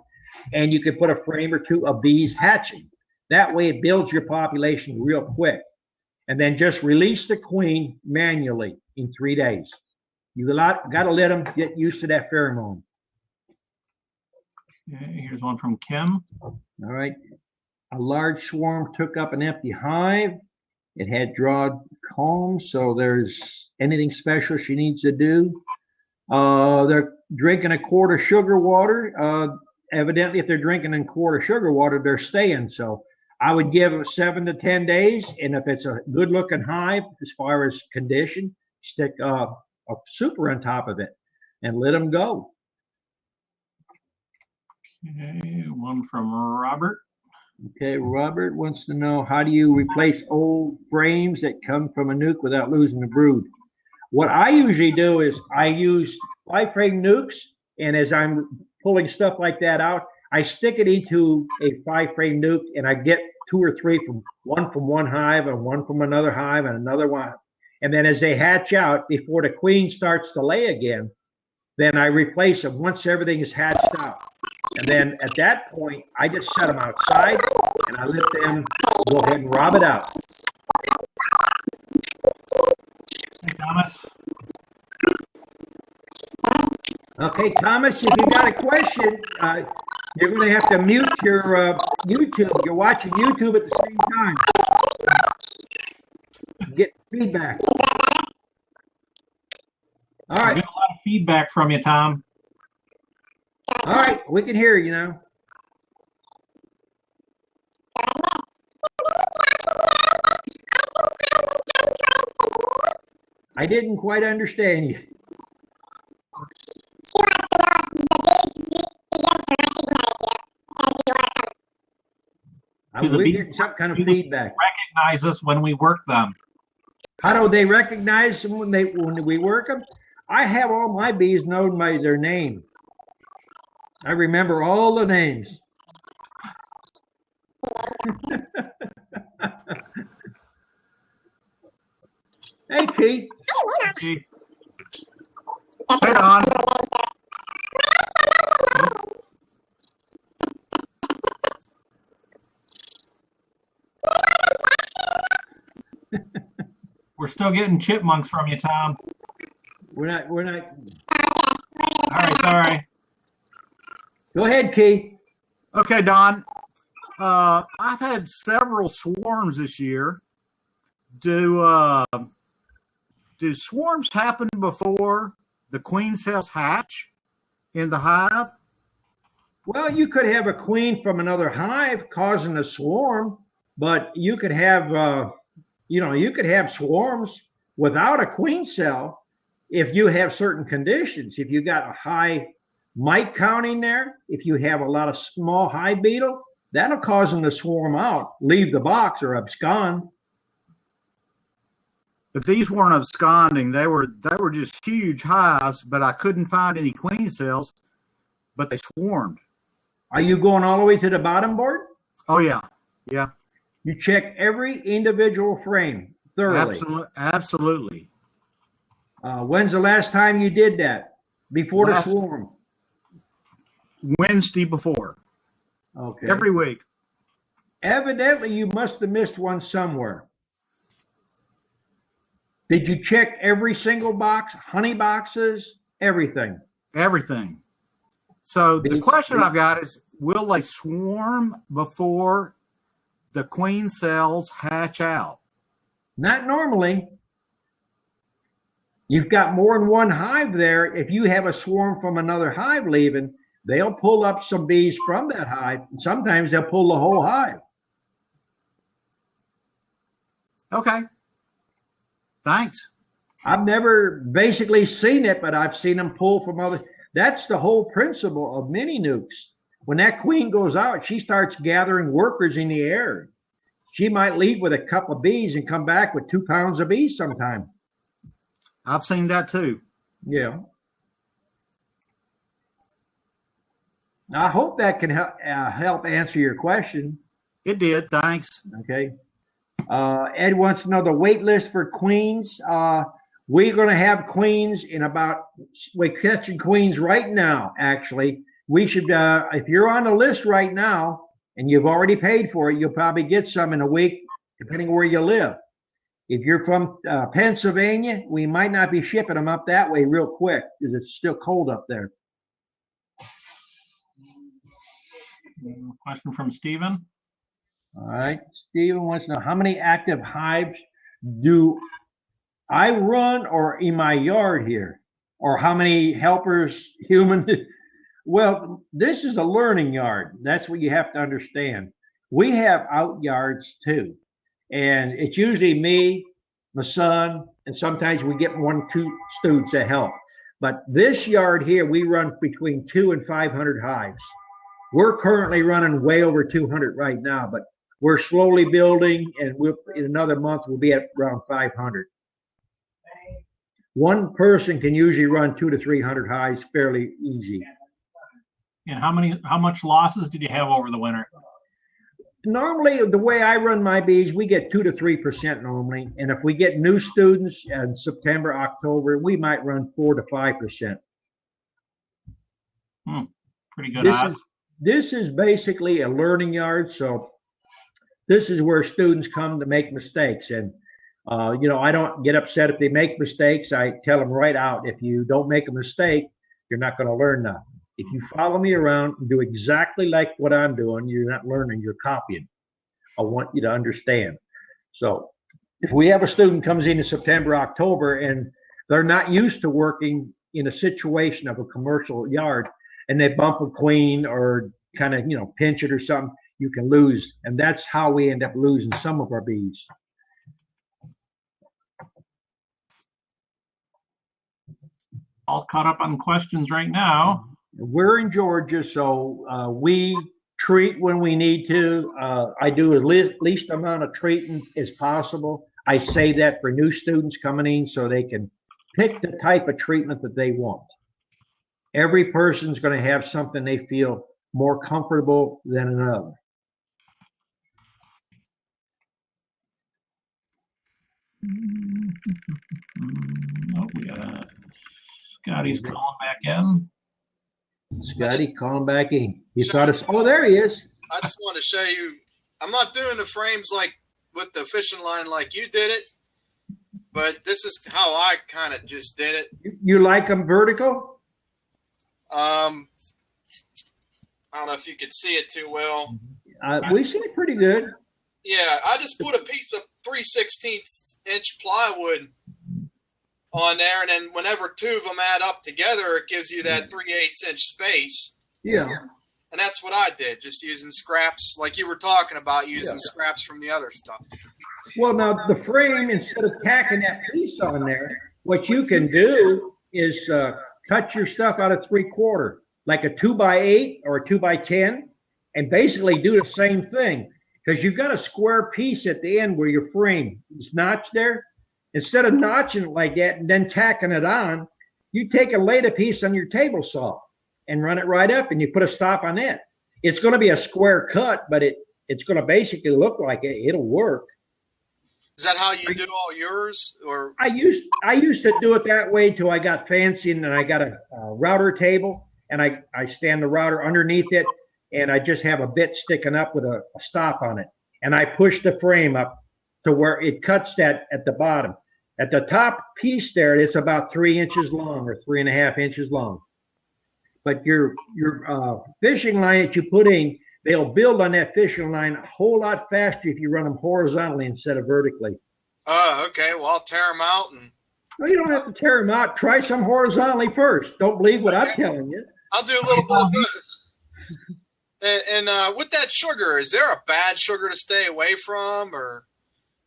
and you can put a frame or 2 of bees hatching. That way it builds your population real quick. And then just release the queen manually in 3 days. You got to let them get used to that pheromone.
Okay, here's one from Kim.
All right. A large swarm took up an empty hive. It had drawed combs, so there's anything special she needs to do. They're drinking a quart of sugar water. Evidently, if they're drinking a quart of sugar water, they're staying. So I would give it 7 to 10 days, and if it's a good-looking hive as far as condition, stick a super on top of it and let them go.
Okay, one from Robert.
Okay, Robert wants to know, how do you replace old frames that come from a nuke without losing the brood? What I usually do is I use 5-frame nukes, and as I'm pulling stuff like that out, I stick it into a 5-frame nuke, and I get 2 or 3 from one hive and one from another hive and another one. And then as they hatch out, before the queen starts to lay again, then I replace them once everything is hatched out. And then at that point, I just set them outside and I let them go ahead and rob it out.
Hey, Thomas.
Okay, Thomas, if you got a question, you're going to have to mute your YouTube. You're watching YouTube at the same time. Get feedback. All
I
right.
get a lot of feedback from you, Tom.
All right, we can hear you now. I didn't quite understand you. We're getting some kind of feedback.
Recognize us when we work them.
How do they recognize them when we work them? I have all my bees know their name. I remember all the names. Hey, Keith.
Okay.
Hey, Don.
We're still getting chipmunks from you, Tom.
We're not.
All right, sorry.
Go ahead, Keith.
Okay, Don. I've had several swarms this year. Do swarms happen before the queen cells hatch in the hive?
Well, you could have a queen from another hive causing a swarm, but you could have, you could have swarms without a queen cell if you have certain conditions. If you got a high mite count in there, if you have a lot of small hive beetle, that'll cause them to swarm out, leave the box or abscond.
But these weren't absconding. They were just huge hives, but I couldn't find any queen cells, but they swarmed.
Are you going all the way to the bottom board?
Oh, yeah. Yeah.
You check every individual frame thoroughly.
Absolutely.
When's the last time you did that? Before the swarm?
Wednesday before.
Okay.
Every week.
Evidently, you must have missed one somewhere. Did you check every single box, honey boxes, everything?
Everything. So the question I've got is, will they swarm before the queen cells hatch out?
Not normally. You've got more than one hive there. If you have a swarm from another hive leaving, they'll pull up some bees from that hive. And sometimes they'll pull the whole hive.
Okay. Thanks.
I've never basically seen it, but I've seen them pull from other. That's the whole principle of mini nukes. When that queen goes out, she starts gathering workers in the air. She might leave with a couple of bees and come back with 2 pounds of bees sometime.
I've seen that too.
Yeah. Now, I hope that can help answer your question.
It did. Thanks.
Okay. Ed wants to know the wait list for queens. We're going to have queens we're catching queens right now, actually. We should, if you're on the list right now and you've already paid for it, you'll probably get some in a week, depending where you live. If you're from Pennsylvania, we might not be shipping them up that way real quick because it's still cold up there.
Question from Stephen.
All right, Stephen wants to know how many active hives do I run or in my yard here, or how many helpers, human. Well, this is a learning yard. That's what you have to understand. We have out yards too, and it's usually me, my son, and sometimes we get 1-2 students that help. But this yard here, we run between 200 and 500 hives. We're currently running way over 200 right now, but we're slowly building, and in another month we'll be at around 500. One person can usually run 200 to 300 hives fairly easy.
And how much losses did you have over the winter?
Normally, the way I run my bees, we get 2 to 3% normally, and if we get new students in September, October, we might run 4 to 5%.
Pretty good odds.
This is basically a learning yard, so this is where students come to make mistakes. And I don't get upset if they make mistakes. I tell them right out, if you don't make a mistake, you're not going to learn nothing. If you follow me around and do exactly like what I'm doing, you're not learning, you're copying. I want you to understand. So if we have a student comes in September, October, and they're not used to working in a situation of a commercial yard, and they bump a queen or kind of, pinch it or something, you can lose. And that's how we end up losing some of our bees.
All caught up on questions right now.
We're in Georgia, so we treat when we need to. I do the least amount of treating as possible. I say that for new students coming in so they can pick the type of treatment that they want. Every person's going to have something they feel more comfortable than another.
Oh, we got Scotty's calling back in.
Scotty calling back in. You thought it's, oh, there he is.
I just want to show you, I'm not doing the frames like with the fishing line like you did it, but this is how I kind of just did it.
You like them vertical?
I don't know if you could see it too well.
We see it pretty good.
Yeah, I just put a piece of 3/16 inch plywood on there, and then whenever two of them add up together, it gives you that 3/8 inch space.
Yeah.
And that's what I did, just using scraps, like you were talking about, using scraps from the other stuff.
Well, now the frame, instead of tacking that piece on there, what you can do is cut your stuff out of 3/4, like a 2x8 or a 2x10, and basically do the same thing. Because you've got a square piece at the end where your frame is notched there. Instead of notching it like that and then tacking it on, you take a lay piece on your table saw and run it right up, and you put a stop on it. It's going to be a square cut, but it's going to basically look like it. It'll work.
Is that how you do all yours? Or
I used to do it that way till I got fancy, and I got a router table, and I stand the router underneath it, and I just have a bit sticking up with a stop on it, and I push the frame up to where it cuts that at the bottom. At the top piece there, it's about 3 inches long or 3.5 inches long. But your fishing line that you put in, they'll build on that fishing line a whole lot faster if you run them horizontally instead of vertically.
Oh, okay. Well, I'll tear them out.
Well, you don't have to tear them out. Try some horizontally first. Don't believe what I'm telling you.
I'll do a little bit of both. And with that sugar, is there a bad sugar to stay away from, or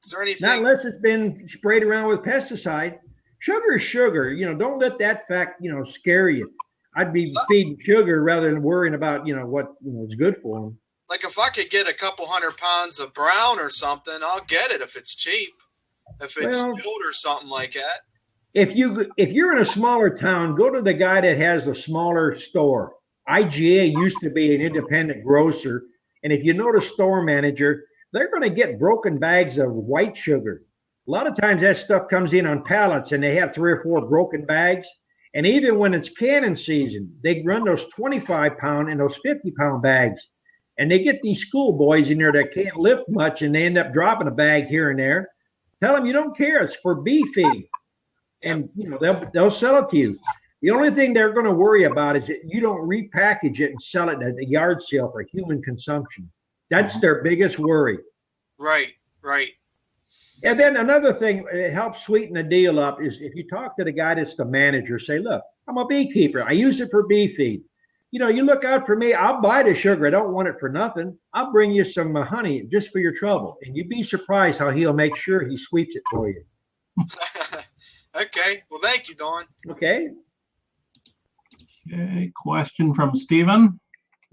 is there anything?
Not unless it's been sprayed around with pesticide. Sugar is sugar. Don't let that fact, scare you. I'd be feeding sugar rather than worrying about, what is good for them.
Like if I could get a couple 100 pounds of brown or something, I'll get it if it's cheap. If it's spilled or something like that. If
you're in a smaller town, go to the guy that has the smaller store. IGA used to be an independent grocer, and if you know the store manager, they're going to get broken bags of white sugar. A lot of times that stuff comes in on pallets, and they have 3 or 4 broken bags. And even when it's canning season, they run those 25-pound and those 50-pound bags. And they get these schoolboys in there that can't lift much, and they end up dropping a bag here and there. Tell them you don't care. It's for bee feed, and they'll sell it to you. The only thing they're going to worry about is that you don't repackage it and sell it at the yard sale for human consumption. That's their biggest worry.
Right.
And then another thing, it helps sweeten the deal up, is if you talk to the guy that's the manager, say, look, I'm a beekeeper. I use it for bee feed. You look out for me. I'll buy the sugar. I don't want it for nothing. I'll bring you some honey just for your trouble. And you'd be surprised how he'll make sure he sweeps it for you.
Okay. Well, thank you, Don.
Okay.
Okay, question from Stephen.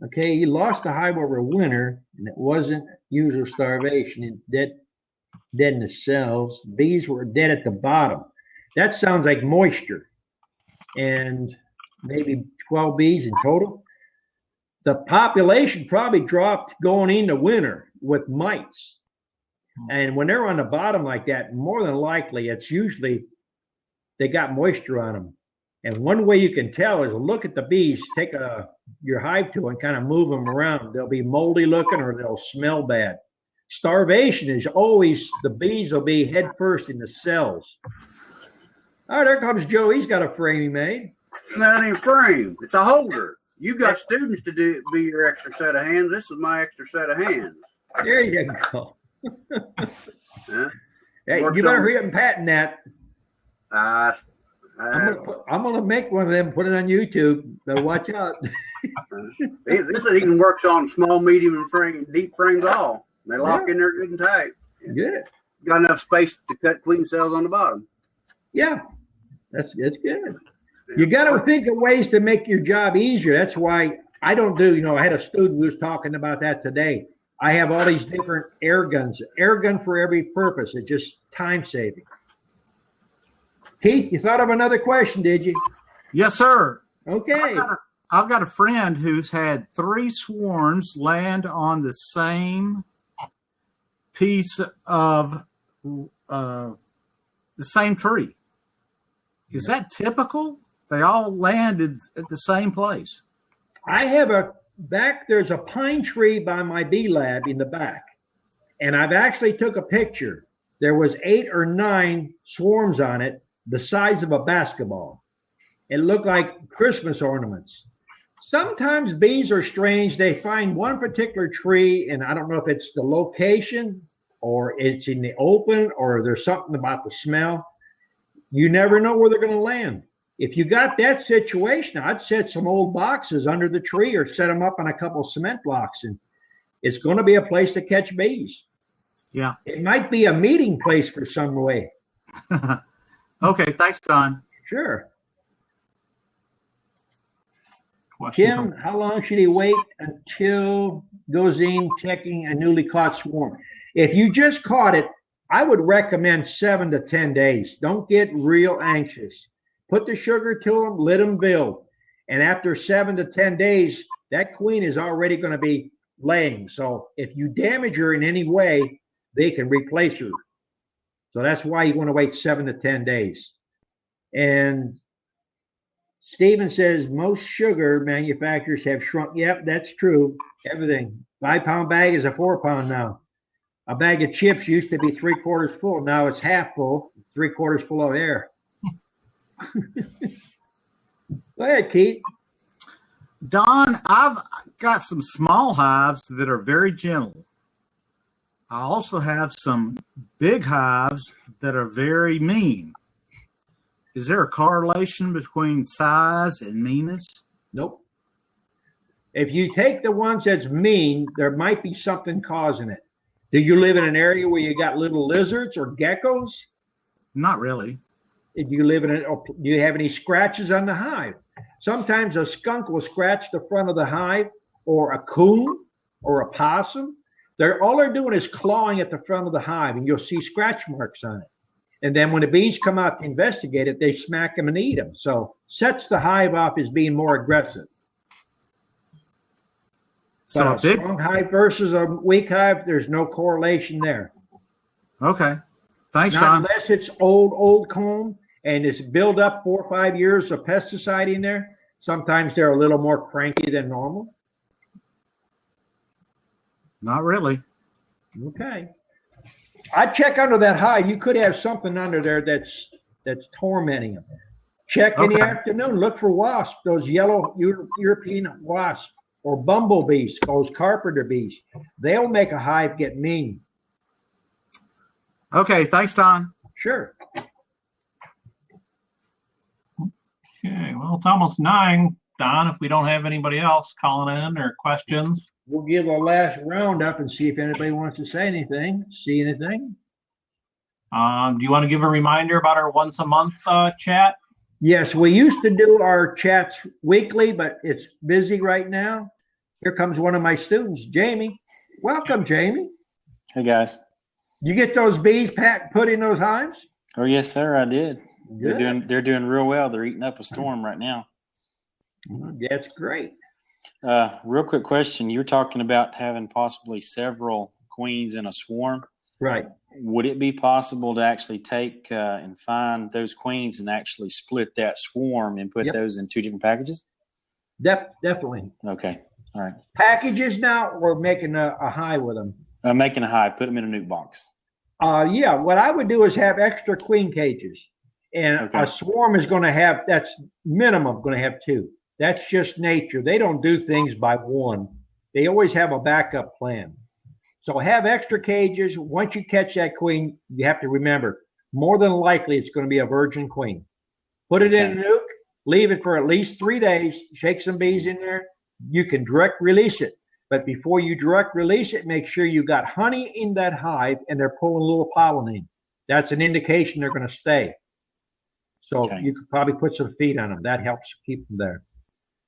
Okay, you lost a hive over winter, and it wasn't usual starvation. It dead in the cells. Bees were dead at the bottom. That sounds like moisture. And maybe 12 bees in total. The population probably dropped going into winter with mites. And when they're on the bottom like that, more than likely, it's usually they got moisture on them. And one way you can tell is look at the bees, take your hive tool and kind of move them around. They'll be moldy looking or they'll smell bad. Starvation is always, the bees will be head first in the cells. Oh, there comes Joe. He's got a frame he made.
It's not even frame. It's a holder. You've got students to be your extra set of hands. This is my extra set of hands.
There you go.
Huh?
Hey, you better hurry up and patent that. I'm gonna make one of them, put it on YouTube. So watch out.
This even works on small, medium, and frame, deep frames all. They lock in there good and tight.
Good.
Got enough space to cut queen cells on the bottom.
Yeah, that's good. You got to think of ways to make your job easier. That's why I don't do. I had a student who was talking about that today. I have all these different air guns. Air gun for every purpose. It's just time saving. Keith, you thought of another question, did you?
Yes, sir.
Okay.
I've got a friend who's had 3 swarms land on the same piece of the same tree. Is that typical? They all landed at the same place.
I have there's a pine tree by my bee lab in the back. And I've actually took a picture. There was 8 or 9 swarms on it, the size of a basketball. It looked like Christmas ornaments. Sometimes bees are strange. They find one particular tree, and I don't know if it's the location or it's in the open or there's something about the smell. You never know where they're going to land. If you got that situation, I'd set some old boxes under the tree or set them up on a couple of cement blocks, and it's going to be a place to catch bees.
Yeah.
It might be a meeting place for some way.
Okay, thanks, Don.
Sure.
Question
Kim, how long should he wait until goes in checking a newly caught swarm? If you just caught it, I would recommend 7 to 10 days. Don't get real anxious. Put the sugar to them, let them build. And after 7 to 10 days, that queen is already going to be laying. So if you damage her in any way, they can replace her. So that's why you want to wait 7 to 10 days. And Stephen says most sugar manufacturers have shrunk. Yep, that's true. Everything. 5-pound bag is a 4-pound now. A bag of chips used to be 3/4 full. Now it's half full, 3/4 full of air. Go ahead, Keith.
Don, I've got some small hives that are very gentle. I also have some big hives that are very mean. Is there a correlation between size and meanness?
Nope. If you take the ones that's mean, there might be something causing it. Do you live in an area where you got little lizards or geckos?
Not really.
Do you have any scratches on the hive? Sometimes a skunk will scratch the front of the hive, or a coon or a possum. All they're doing is clawing at the front of the hive, and you'll see scratch marks on it. And then when the bees come out to investigate it, they smack them and eat them. So sets the hive off as being more aggressive.
So
but a strong hive versus a weak hive, there's no correlation there.
Okay. Thanks,
Not
Don.
unless it's old comb and it's built up 4 or 5 years of pesticide in there. Sometimes they're a little more cranky than normal.
Not really.
Okay. I'd check under that hive. You could have something under there that's tormenting them. Check in the
Okay.
afternoon. Look for wasps, those yellow European wasps, or bumblebees, those carpenter bees. They'll make a hive get mean.
Okay, thanks, Don.
Sure.
Okay, well, it's almost 9. Don, if we don't have anybody else calling in or questions.
We'll give a last roundup and see if anybody wants to say anything. See anything?
Do you want to give a reminder about our once a month chat?
Yes, we used to do our chats weekly, but it's busy right now. Here comes one of my students, Jamie. Welcome, Jamie.
Hey guys.
You get those bees put in those hives?
Oh yes, sir. I did.
Good.
They're doing real well. They're eating up a storm right now.
That's great.
Real quick question. You were talking about having possibly several queens in a swarm.
Right.
Would it be possible to actually take and find those queens and actually split that swarm and put
Yep.
those in 2 different packages?
Definitely.
Okay. All right.
Packages now, we're making a hive with them.
Making a hive. Put them in a nuke box.
Yeah, what I would do is have extra queen cages. And
Okay.
a swarm is going to have, that's minimum, going to have 2. That's just nature. They don't do things by one. They always have a backup plan. So have extra cages. Once you catch that queen, you have to remember, more than likely it's going to be a virgin queen. Put it in a nuke, leave it for at least 3 days, shake some bees in there. You can direct release it. But before you direct release it, make sure you got honey in that hive and they're pulling a little pollen in. That's an indication they're going to stay. So you could probably put some feed on them. That helps keep them there.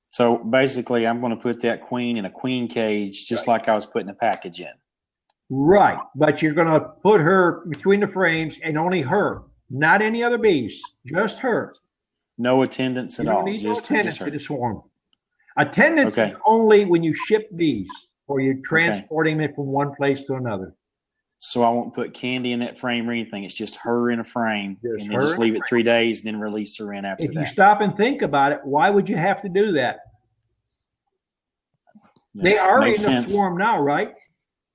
So basically, I'm going to put that queen in a queen cage, just like I was putting a package in.
Right, but you're going to put her between the frames and only her, not any other bees, just her.
No attendants at
You don't
all.
need
Just
no attendants
her.
to the swarm. Attendants
Okay.
is only when you ship bees or you're transporting them from one place to another.
So I won't put candy in that frame or anything. It's just her in a frame,
Just
and then
her
just
in a
leave it 3 days, and then release her in after
If you
that.
stop and think about it, why would you have to do that?
Yeah,
They are in
makes
the
sense.
swarm now, right?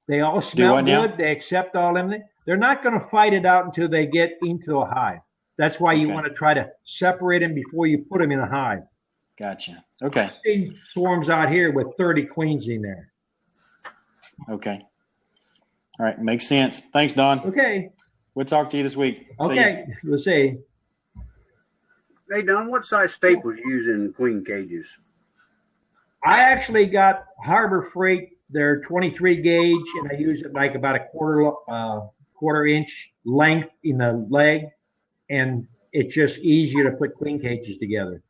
They all smell
what now?
good. They accept all them. They're not going to fight it out until they get into a hive. That's why you
Okay.
want to try to separate them before you put them in a hive.
Gotcha. Okay.
I've seen swarms out here with 30 queens in there.
Okay. All right. Makes sense. Thanks, Don.
Okay.
We'll talk to you this week. See ya.
Okay. Let's see.
Hey, Don, what size staples you use in queen cages?
I actually got Harbor Freight. They're 23 gauge, and I use it like about a quarter inch length in the leg, and it's just easier to put queen cages together.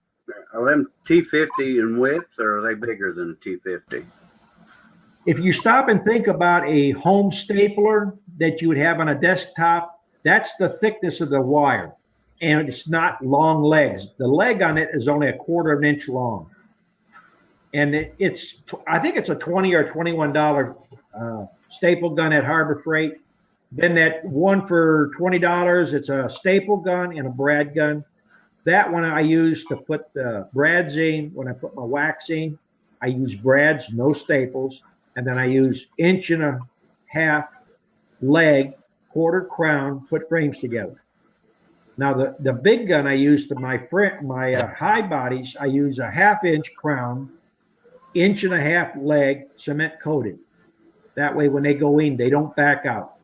Are them T50 in width, or are they bigger than a T50?
If you stop and think about a home stapler that you would have on a desktop, that's the thickness of the wire, and it's not long legs. The leg on it is only a quarter of an inch long. And I think it's a $20 or $21 staple gun at Harbor Freight. Then that one for $20, it's a staple gun and a brad gun. That one I use to put the brads in. When I put my wax in, I use brads, no staples. And then I use 1.5 inch leg, quarter crown, put frames together. Now the big gun I use to my high bodies, I use a 1/2 inch crown, 1.5 inch leg, cement coated. That way when they go in, they don't back out.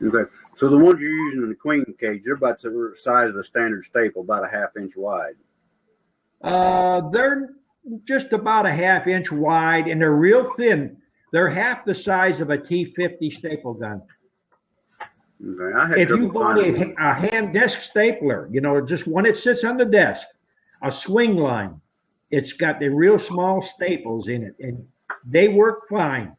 Okay. So the ones you're using in the queen cage, they're about the size of a standard staple, about a 1/2 inch wide.
They're just about a 1/2 inch wide, and they're real thin. They're half the size of a T50 staple gun.
Okay. I had
If
trouble
you bought
finding
a hand desk stapler, just one that sits on the desk, a swing line, it's got the real small staples in it, and they work fine.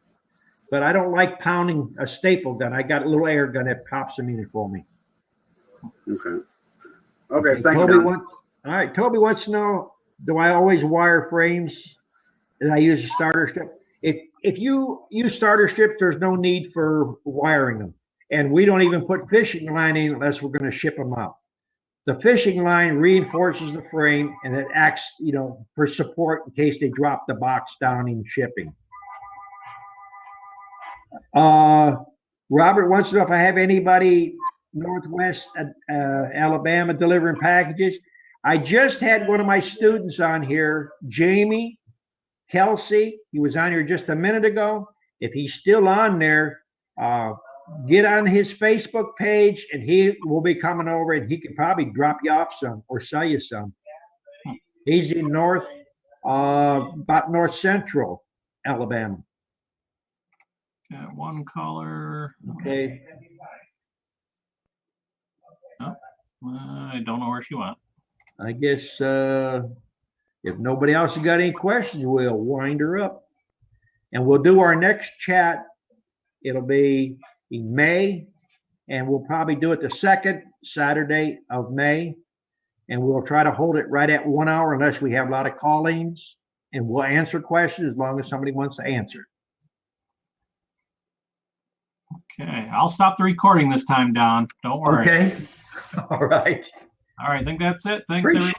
But I don't like pounding a staple gun. I got a little air gun that pops them in it for me.
Okay. Okay. Thank
Toby
you, Don.
all right, Toby wants to know, do I always wire frames? And I use a starter strip. If you use starter strips, there's no need for wiring them. And we don't even put fishing line in unless we're going to ship them out. The fishing line reinforces the frame, and it acts, for support in case they drop the box down in shipping. Robert wants to know if I have anybody Northwest Alabama delivering packages. I just had one of my students on here, Jamie Kelsey. He was on here just a minute ago. If he's still on there, get on his Facebook page and he will be coming over and he can probably drop you off some or sell you some. He's in about north central Alabama.
Got one caller.
Okay.
Oh, I don't know where she went.
I guess if nobody else has got any questions, we'll wind her up. And we'll do our next chat. It'll be in May, and we'll probably do it the second Saturday of May. And we'll try to hold it right at 1 hour unless we have a lot of call-ins. And we'll answer questions as long as somebody wants to answer.
Okay, I'll stop the recording this time, Don. Don't worry.
Okay. All right.
All right, I think that's it. Thanks,
Appreciate
everybody.